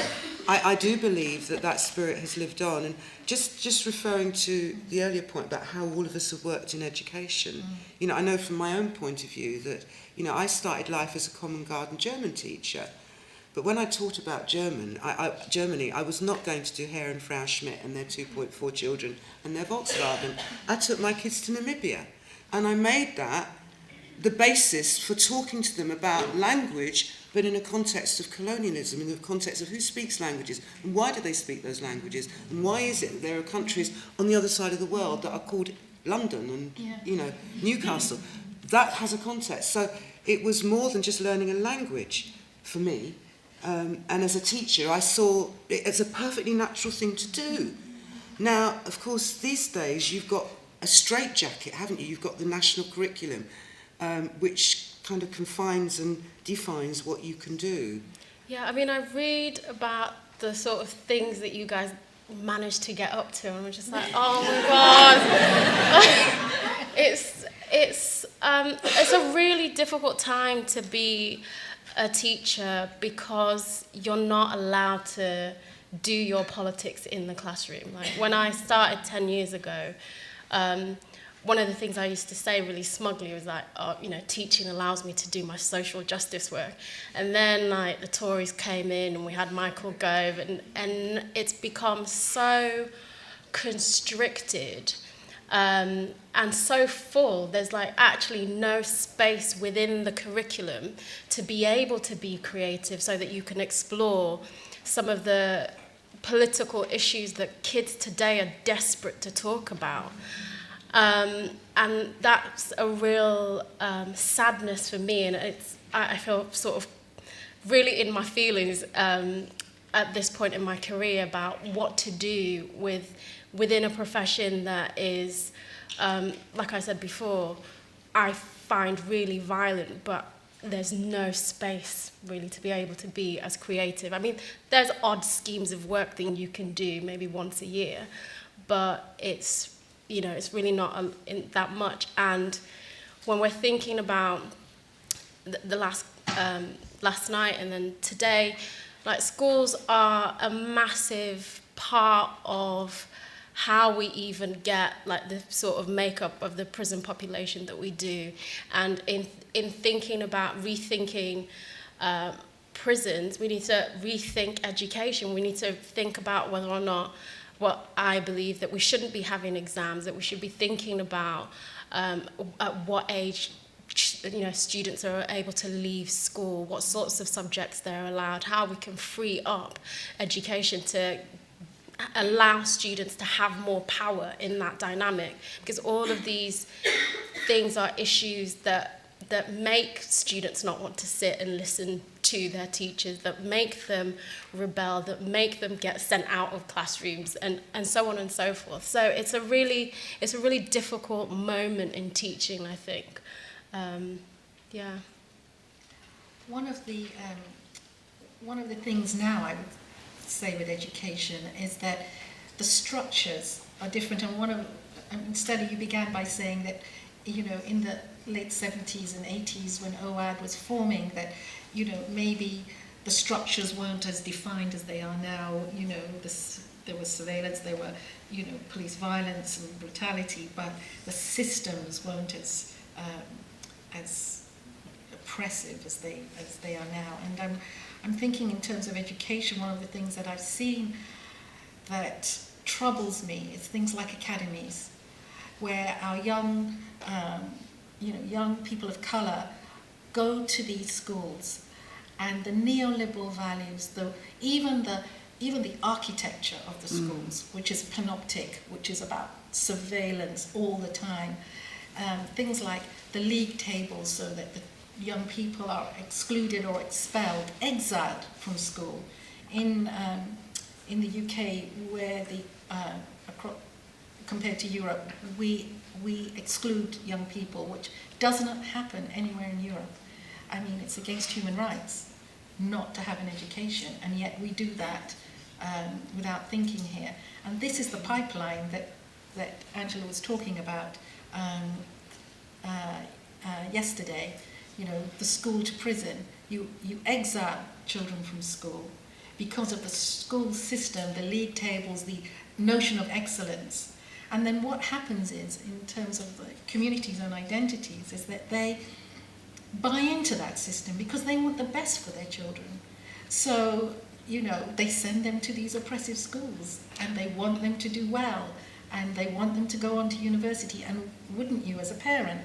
I do believe that spirit has lived on. And just referring to the earlier point about how all of us have worked in education, you know, I know from my own point of view that, you know, I started life as a common garden German teacher. But when I taught about Germany, I was not going to do Herr and Frau Schmidt and their 2.4 children and their Volkswagen. I took my kids to Namibia. And I made that the basis for talking to them about language, but in a context of colonialism, in the context of who speaks languages, and why do they speak those languages, and why is it that there are countries on the other side of the world that are called London and, you know, Newcastle. That has a context. So it was more than just learning a language for me. And as a teacher, I saw it as a perfectly natural thing to do. Now, of course, these days you've got a straitjacket, haven't you? You've got the national curriculum, which kind of confines and defines what you can do. Yeah, I mean, I read about the sort of things that you guys managed to get up to, and I'm just like, oh my God. It's a really difficult time to be a teacher, because you're not allowed to do your politics in the classroom. Like when I started 10 years ago, one of the things I used to say really smugly was like, oh, you know, teaching allows me to do my social justice work. And then like the Tories came in and we had Michael Gove, and it's become so constricted and so full. There's like actually no space within the curriculum to be able to be creative so that you can explore some of the political issues that kids today are desperate to talk about. And that's a real sadness for me, and I feel sort of really in my feelings at this point in my career about what to do within a profession that is, like I said before, I find really violent, but there's no space really to be able to be as creative. I mean, there's odd schemes of work that you can do maybe once a year, but it's, you know, it's really not that much. And when we're thinking about the last night and then today, like schools are a massive part of how we even get like the sort of makeup of the prison population that we do, and in thinking about rethinking prisons, we need to rethink education. We need to think about whether or not, what I believe, that we shouldn't be having exams, that we should be thinking about at what age students are able to leave school, what sorts of subjects they're allowed, how we can free up education to allow students to have more power in that dynamic, because all of these things are issues that make students not want to sit and listen to their teachers, that make them rebel, that make them get sent out of classrooms, and so on and so forth. So it's a really difficult moment in teaching, I think. Yeah. One of the things now I would say with education is that the structures are different. And Stella, you began by saying that, in the late 70s and 80s when OWAAD was forming, that, maybe the structures weren't as defined as they are now. There was surveillance, there were, police violence and brutality, but the systems weren't as oppressive as they are now. And I'm thinking in terms of education, one of the things that I've seen that troubles me is things like academies, where our young people of colour go to these schools, and the neoliberal values, even the architecture of the schools, which is panoptic, which is about surveillance all the time, things like the league tables, so that the young people are excluded or expelled, exiled from school. In the UK, where compared to Europe, we exclude young people, which does not happen anywhere in Europe. I mean, it's against human rights not to have an education, and yet we do that without thinking here. And this is the pipeline that Angela was talking about yesterday. The school to prison. You exile children from school because of the school system, the league tables, the notion of excellence. And then what happens is, in terms of the communities' own identities, is that they buy into that system because they want the best for their children. So, they send them to these oppressive schools, and they want them to do well, and they want them to go on to university, and wouldn't you as a parent?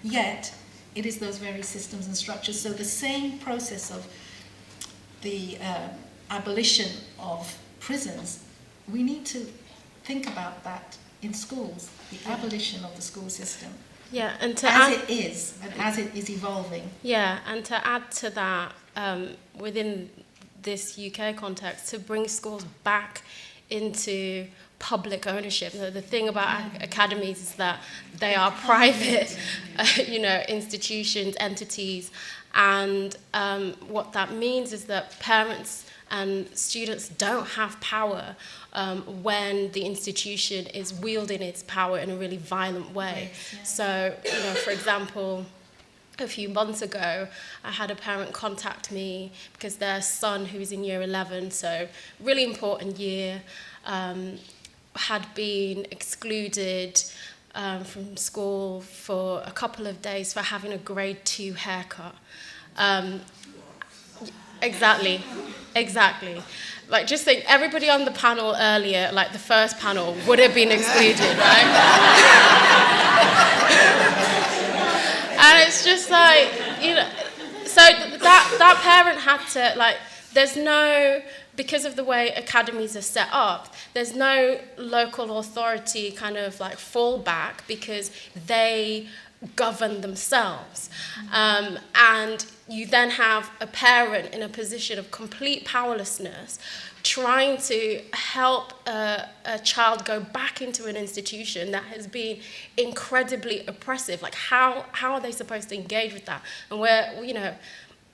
Yet, it is those very systems and structures. So the same process of the abolition of prisons, we need to think about that in schools, the abolition of the school system. Yeah, and it is, and as it is evolving. Yeah, and to add to that, within this UK context, to bring schools back into public ownership. The thing about academies is that they are private, institutions, entities, and what that means is that parents and students don't have power when the institution is wielding its power in a really violent way. Yes, yeah. So, for example, a few months ago, I had a parent contact me because their son, who is in year 11, so really important year, had been excluded from school for a couple of days for having a grade 2 haircut. Exactly. Like, just think, everybody on the panel earlier, like the first panel, would have been excluded, right? And it's just like, so that parent had to, like, there's no, because of the way academies are set up, there's no local authority kind of like fallback because they govern themselves. And you then have a parent in a position of complete powerlessness trying to help a child go back into an institution that has been incredibly oppressive. Like, how are they supposed to engage with that? And where,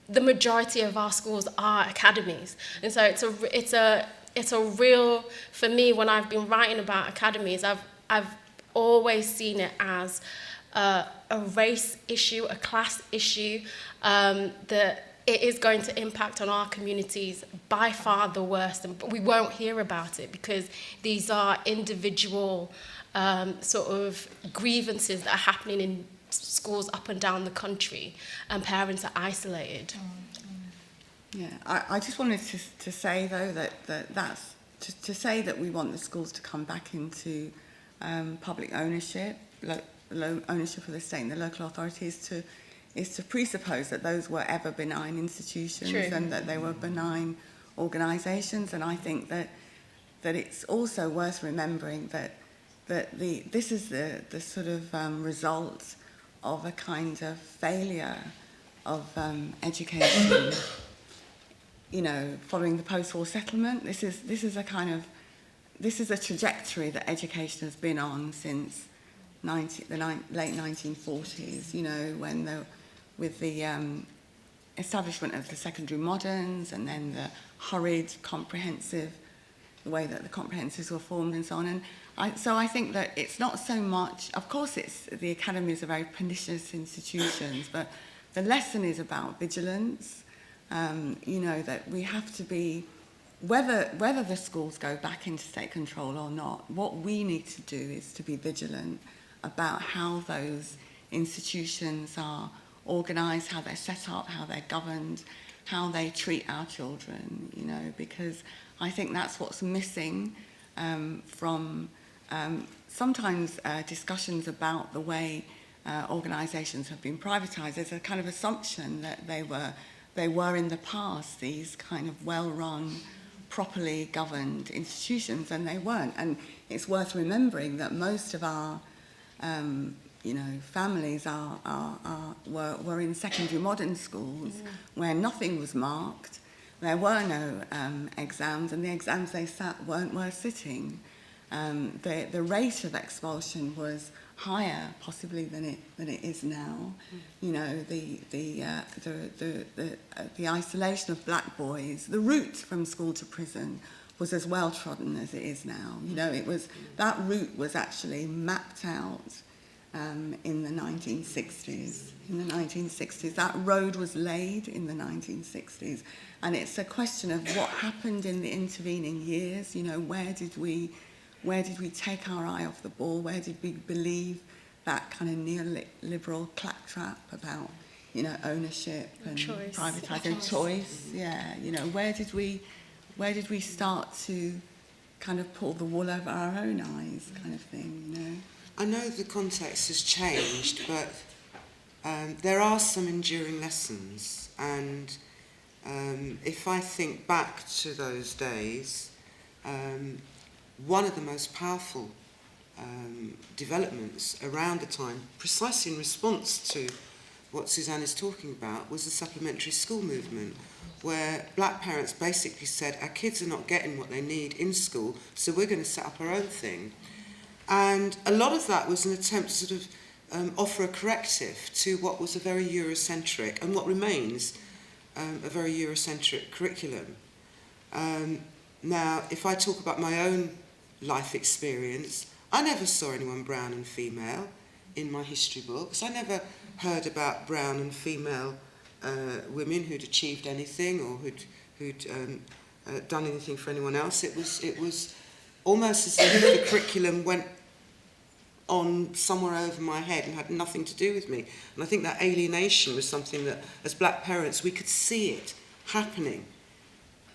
the majority of our schools are academies. And so it's a real, for me, when I've been writing about academies, I've always seen it as a race issue, a class issue, that it is going to impact on our communities by far the worst, but we won't hear about it because these are individual sort of grievances that are happening in schools up and down the country, and parents are isolated. Yeah, I just wanted to say though that's to say that we want the schools to come back into public ownership, ownership of the state and the local authorities, is to presuppose that those were ever benign institutions. True. And that they were benign organisations. And I think that it's also worth remembering that this is the sort of result of a kind of failure of education. You know, following the post-war settlement, this is a trajectory that education has been on since the late 1940s. You know, with the establishment of the secondary moderns, and then the hurried the way that the comprehensives were formed and so on. And so I think that it's not so much, of course the academies are very pernicious institutions, but the lesson is about vigilance. You know, that we have to be, whether the schools go back into state control or not, what we need to do is to be vigilant about how those institutions are organised, how they're set up, how they're governed, how they treat our children, you know, because I think that's what's missing from sometimes discussions about the way organisations have been privatised. There's a kind of assumption that they were in the past these kind of well-run, properly governed institutions, and they weren't. And it's worth remembering that most of our you know, families were in secondary modern schools where nothing was marked, there were no exams, and the exams they sat weren't worth sitting. The rate of expulsion was higher, possibly, than it is now. You know, the isolation of black boys, the route from school to prison was as well trodden as it is now. You know, that route was actually mapped out in the 1960s. In the 1960s, that road was laid in the 1960s, and it's a question of what happened in the intervening years. You know, where did we take our eye off the ball? Where did we believe that kind of neoliberal claptrap about, you know, ownership and privatising choice? Yeah, you know, where did we start to kind of pull the wool over our own eyes, kind of thing, you know? I know the context has changed, but there are some enduring lessons, and if I think back to those days, one of the most powerful developments around the time, precisely in response to what Suzanne is talking about, was the supplementary school movement, where black parents basically said, our kids are not getting what they need in school, so we're going to set up our own thing. And a lot of that was an attempt to sort of offer a corrective to what was a very Eurocentric, and what remains a very Eurocentric curriculum. Now, if I talk about my own life experience, I never saw anyone brown and female in my history books. I never heard about brown and female women who'd achieved anything or who'd done anything for anyone else. It was almost as if the curriculum went on somewhere over my head and had nothing to do with me. And I think that alienation was something that, as black parents, we could see it happening,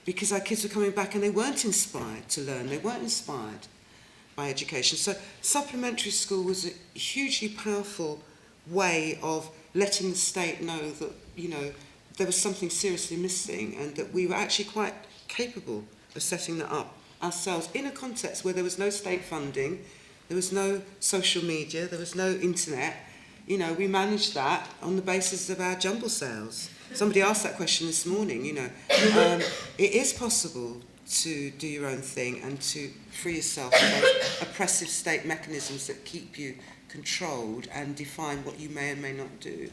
because our kids were coming back and they weren't inspired to learn, they weren't inspired by education. So supplementary school was a hugely powerful way of letting the state know that, you know, there was something seriously missing, and that we were actually quite capable of setting that up ourselves in a context where there was no state funding, there was no social media, there was no internet. You know, we managed that on the basis of our jumble sales. Somebody asked that question this morning, you know. It is possible to do your own thing and to free yourself from those oppressive state mechanisms that keep you controlled and define what you may and may not do.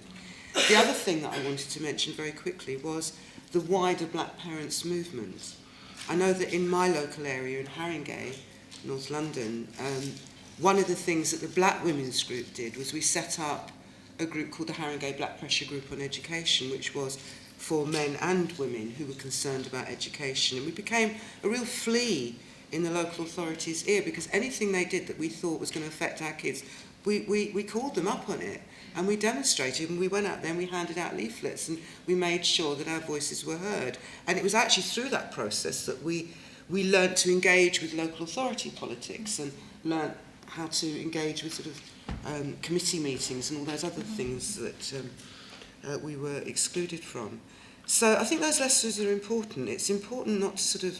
The other thing that I wanted to mention very quickly was the wider Black Parents movement. I know that in my local area in Haringey, North London, one of the things that the Black Women's Group did was we set up a group called the Haringey Black Pressure Group on Education, which was for men and women who were concerned about education. And we became a real flea in the local authorities' ear, because anything they did that we thought was going to affect our kids, we called them up on it, and we demonstrated, and we went out there and we handed out leaflets, and we made sure that our voices were heard. And it was actually through that process that we learnt to engage with local authority politics, and learnt how to engage with sort of committee meetings and all those other things that we were excluded from. So I think those lessons are important. It's important not to sort of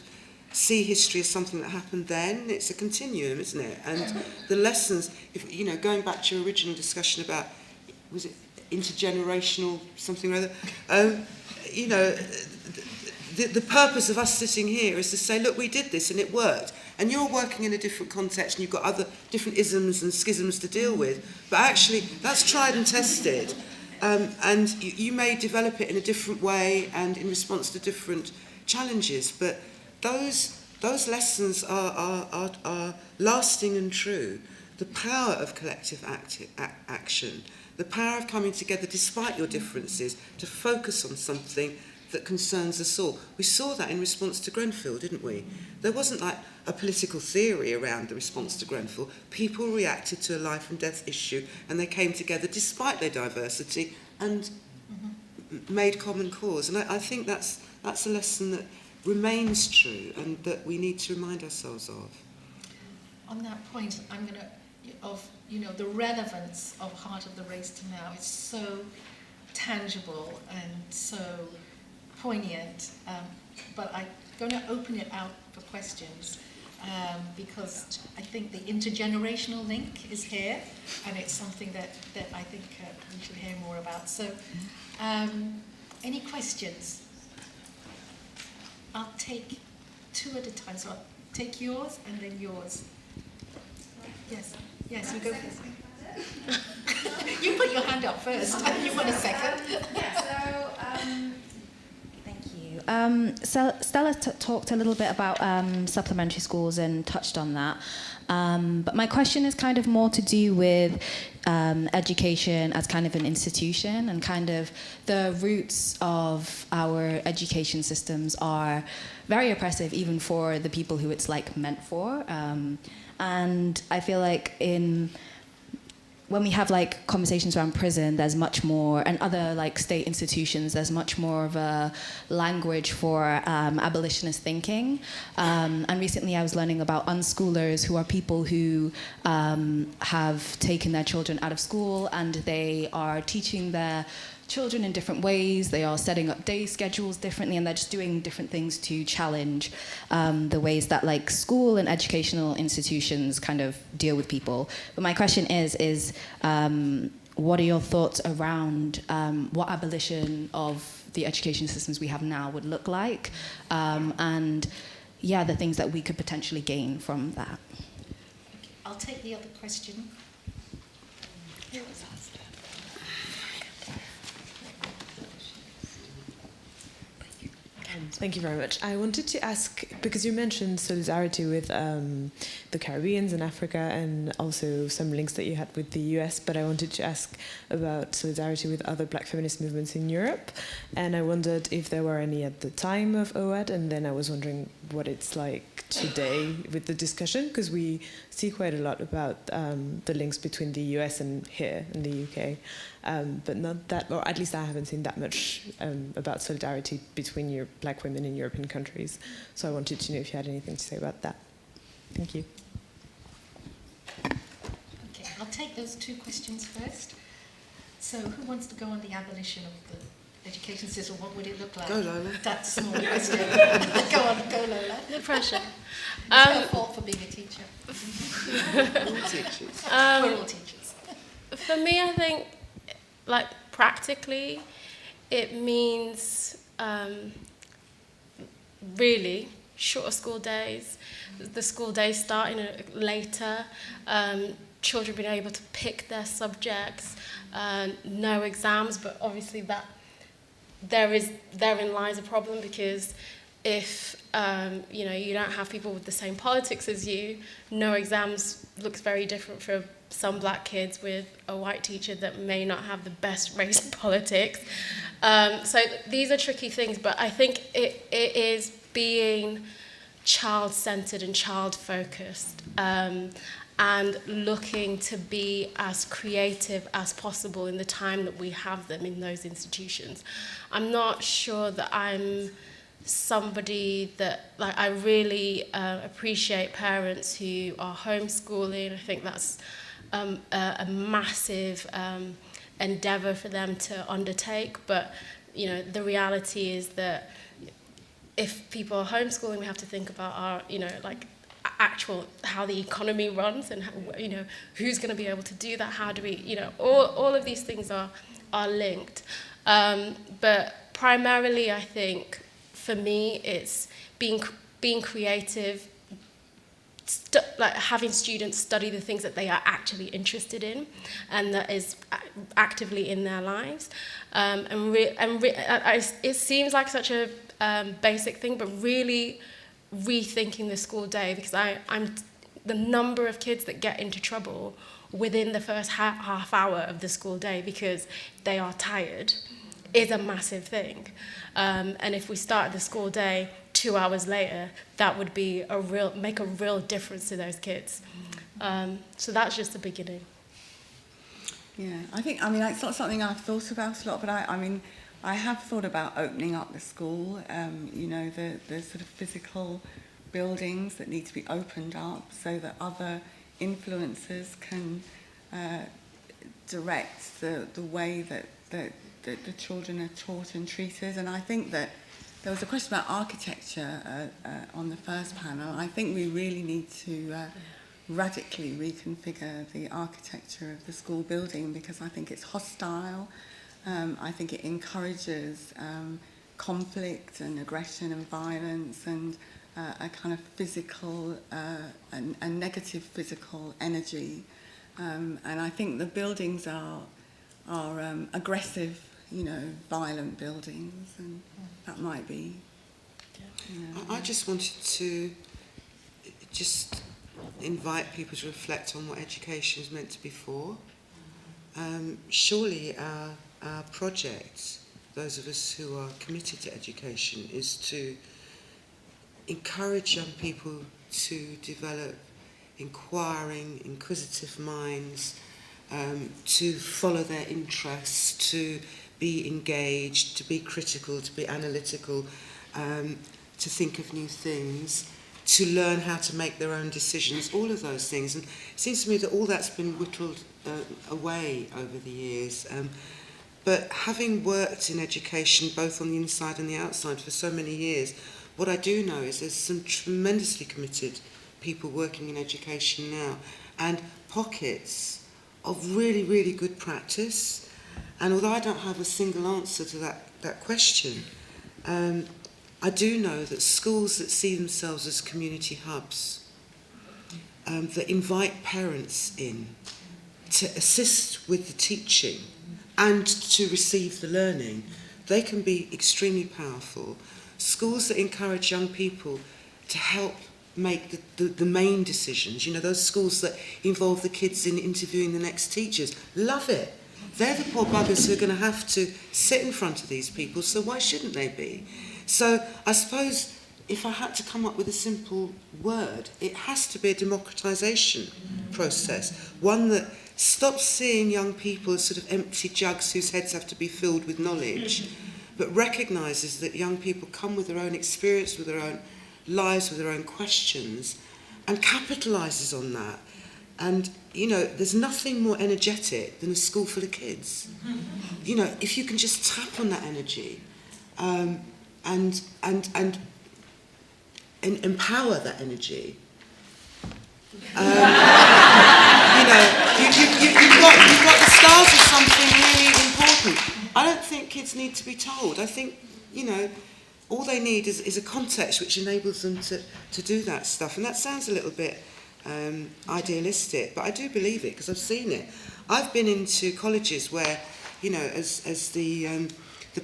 see history as something that happened then. It's a continuum, isn't it? And the lessons, if, you know, going back to your original discussion about, was it intergenerational something or other? You know, the purpose of us sitting here is to say, look, we did this and it worked. And you're working in a different context and you've got other different isms and schisms to deal with. But actually, that's tried and tested. And you may develop it in a different way and in response to different challenges. But those lessons are lasting and true. The power of collective action, the power of coming together despite your differences to focus on something that concerns us all. We saw that in response to Grenfell, didn't we? There wasn't like a political theory around the response to Grenfell. People reacted to a life and death issue, and they came together despite their diversity and made common cause. And I think that's a lesson that remains true and that we need to remind ourselves of. On that point, I'm going to, the relevance of Heart of the Race to now is so tangible and so poignant, but I'm going to open it out for questions because I think the intergenerational link is here, and it's something that I think we should hear more about. So, any questions? I'll take two at a time. So I'll take yours and then yours. Yes, you go first. You put your hand up first. You want a second? Thank you. Stella talked a little bit about supplementary schools and touched on that. But my question is kind of more to do with education as kind of an institution, and kind of the roots of our education systems are very oppressive, even for the people who it's like meant for. And I feel like when we have like conversations around prison, there's much more, and other like state institutions, there's much more of a language for abolitionist thinking. And recently I was learning about unschoolers, who are people who have taken their children out of school and they are teaching their children in different ways. They are setting up day schedules differently, and they're just doing different things to challenge the ways that like school and educational institutions kind of deal with people. But my question is what are your thoughts around what abolition of the education systems we have now would look like, and the things that we could potentially gain from that? I'll take the other question. Thank you very much. I wanted to ask, because you mentioned solidarity with the Caribbeans and Africa, and also some links that you had with the US, but I wanted to ask about solidarity with other Black feminist movements in Europe, and I wondered if there were any at the time of OWAAD, and then I was wondering what it's like today with the discussion, because we see quite a lot about the links between the US and here in the UK, but not that, or at least I haven't seen that much about solidarity between your Black women in European countries. So I wanted to know if you had anything to say about that. Thank you. Okay, I'll take those two questions first. So who wants to go on the abolition of the education system? What would it look like? Go, Lola. That's a small question. Go Lola. No pressure. It's her fault for being a teacher. All teachers. We're all teachers. For me, I think, like, practically, it means really shorter school days, the school days starting later, children being able to pick their subjects, no exams, but obviously that therein lies a problem, because if you don't have people with the same politics as you, no exams looks very different for some black kids with a white teacher that may not have the best race politics. So these are tricky things, but I think it is being child-centered and child-focused, and looking to be as creative as possible in the time that we have them in those institutions. I'm not sure that I'm somebody that, like, I really appreciate parents who are homeschooling. I think that's a massive endeavor for them to undertake, but you know, the reality is that if people are homeschooling, we have to think about our, you know, like actual how the economy runs, and how, you know, who's going to be able to do that, how do we, you know, all of these things are linked, but primarily I think for me it's being creative, like having students study the things that they are actually interested in and that is actively in their lives, it seems like such a basic thing, but really rethinking the school day, because I'm the number of kids that get into trouble within the first half hour of the school day because they are tired is a massive thing, and if we started the school day 2 hours later, that would be make a real difference to those kids. So that's just the beginning. Yeah, I mean, it's not something I've thought about a lot, but I have thought about opening up the school, you know, the sort of physical buildings that need to be opened up so that other influences can direct the way that the children are taught and treated. And I think that there was a question about architecture on the first panel. I think we really need to radically reconfigure the architecture of the school building, because I think it's hostile. I think it encourages conflict and aggression and violence and a kind of physical, a negative physical energy. And I think the buildings are aggressive, you know, violent buildings, and that might be. You know. I just wanted to just invite people to reflect on what education is meant to be for. Surely our project, those of us who are committed to education, is to encourage young people to develop inquiring, inquisitive minds, to follow their interests, to be engaged, to be critical, to be analytical, to think of new things, to learn how to make their own decisions, all of those things. And it seems to me that all that's been whittled away over the years. But having worked in education, both on the inside and the outside, for so many years, what I do know is there's some tremendously committed people working in education now, and pockets of really, really good practice. And although I don't have a single answer to that question, I do know that schools that see themselves as community hubs, that invite parents in to assist with the teaching and to receive the learning, they can be extremely powerful. Schools that encourage young people to help make the main decisions, you know, those schools that involve the kids in interviewing the next teachers, love it. They're the poor buggers who are going to have to sit in front of these people, so why shouldn't they be? So I suppose if I had to come up with a simple word, it has to be a democratisation process, one that stops seeing young people as sort of empty jugs whose heads have to be filled with knowledge, but recognises that young people come with their own experience, with their own lives, with their own questions, and capitalises on that. And, you know, there's nothing more energetic than a school full of kids. You know, if you can just tap on that energy and empower that energy, you know, you've got the start of something really important. I don't think kids need to be told. I think, you know, all they need is a context which enables them to do that stuff. And that sounds a little bit idealistic, but I do believe it because I've seen it. I've been into colleges where, you know, as the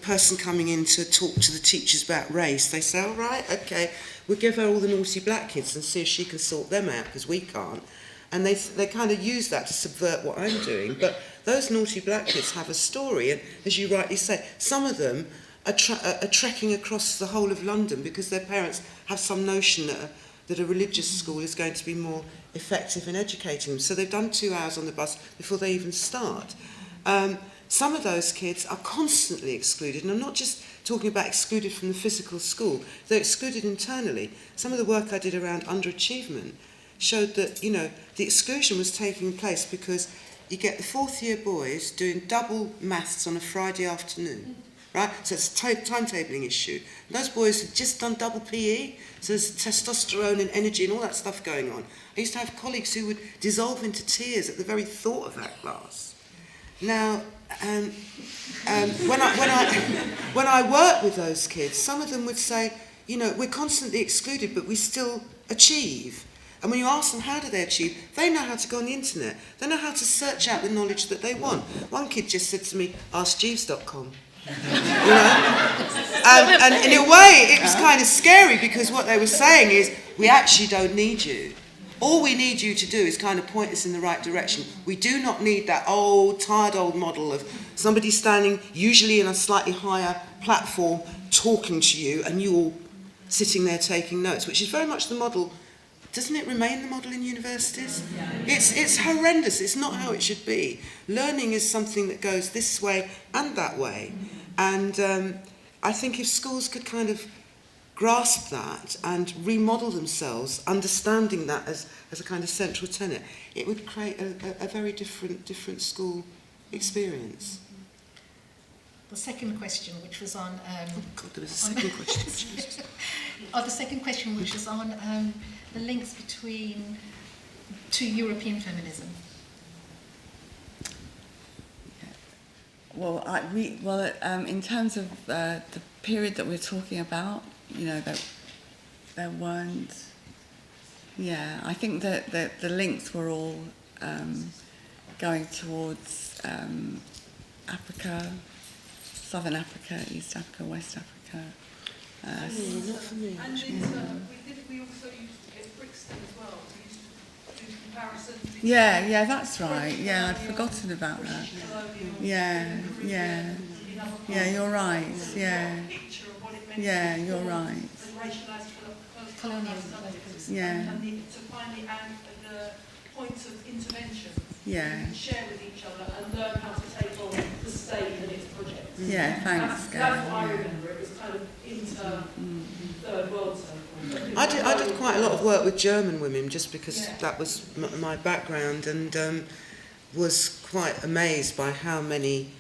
person coming in to talk to the teachers about race, they say, all right, okay, we'll give her all the naughty black kids and see if she can sort them out, because we can't. And they kind of use that to subvert what I'm doing. But those naughty black kids have a story, and as you rightly say, some of them are trekking across the whole of London because their parents have some notion that a religious school is going to be more effective in educating them. So they've done 2 hours on the bus before they even start. Some of those kids are constantly excluded, and I'm not just talking about excluded from the physical school, they're excluded internally. Some of the work I did around underachievement showed that, you know, the exclusion was taking place because you get the 4th year boys doing double maths on a Friday afternoon, right? So it's a timetabling issue. And those boys had just done double PE, so there's testosterone and energy and all that stuff going on. I used to have colleagues who would dissolve into tears at the very thought of that class. Now, when I work with those kids, some of them would say, you know, we're constantly excluded, but we still achieve. And when you ask them how do they achieve, they know how to go on the internet. They know how to search out the knowledge that they want. One kid just said to me, askjeeves.com. You know? And in a way, it was kind of scary because what they were saying is, we actually don't need you. All we need you to do is kind of point us in the right direction. We do not need that tired old model of somebody standing, usually in a slightly higher platform, talking to you, and you all sitting there taking notes, which is very much the model. Doesn't it remain the model in universities? It's horrendous. It's not how it should be. Learning is something that goes this way and that way. And I think if schools could kind of grasp that and remodel themselves, understanding that as a kind of central tenet, it would create a very different school experience. The second question, which was on... oh God, there was a second question. The second question, which was on the links between to European feminism. Well, in terms of the period that we're talking about, you know, that there weren't. Yeah, I think that the links were all going towards Africa, Southern Africa, East Africa, West Africa. Not for me. And we also used to get Brixton as well. We used to do comparisons. Yeah, that's right. Yeah, I'd forgotten about that. Yeah, you're right. Yeah, you're right. Colonialism. Yeah. And to find the points of intervention. Yeah. And share with each other and learn how to take on the state and its projects. Yeah, thanks, That's what I remember. It was kind of third world circle. I did quite a lot of work with German women just because that was my background, and was quite amazed by how many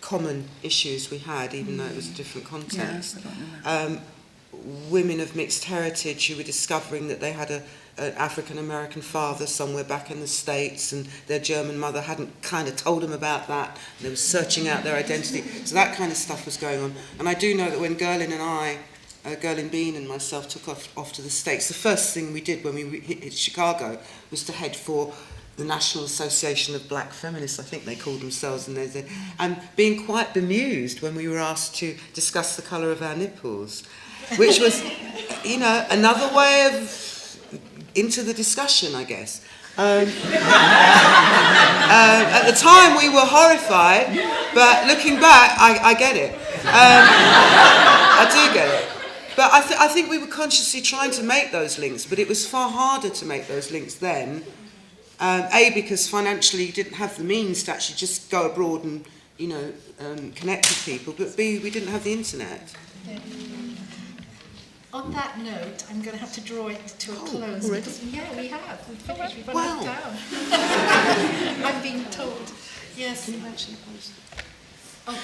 common issues we had, even though it was a different context. Women of mixed heritage who were discovering that they had an African-American father somewhere back in the States, and their German mother hadn't kind of told them about that, and they were searching out their identity. So that kind of stuff was going on. And I do know that when Gerlin Bean and myself took off to the States, the first thing we did when we hit Chicago was to head for the National Association of Black Feminists, I think they called themselves, and being quite bemused when we were asked to discuss the colour of our nipples, which was, you know, another way of into the discussion, I guess. At the time we were horrified, but looking back, I get it. I do get it. But I think we were consciously trying to make those links, but it was far harder to make those links then. A, because financially you didn't have the means to actually just go abroad and, you know, connect with people, but B, we didn't have the internet. Yeah. On that note, I'm going to have to draw it to a close. Already? Because, yeah, we have. We've finished. We've run Wow. it down. I'm being told. Yes. Can you actually post it? Oh,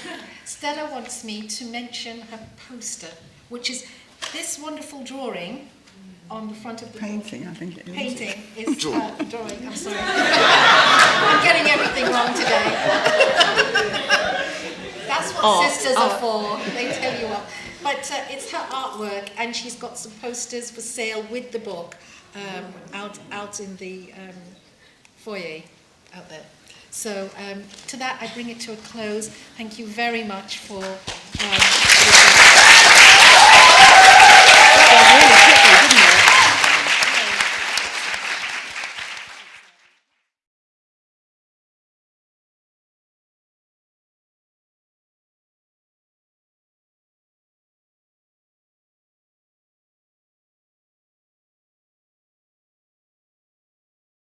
Stella wants me to mention her poster, which is this wonderful drawing on the front of the Painting, I think it is. Painting is drawing. I'm sorry. I'm getting everything wrong today. That's what sisters are for. They tell you what. But it's her artwork, and she's got some posters for sale with the book out in the foyer out there. So to that, I bring it to a close. Thank you very much for listening.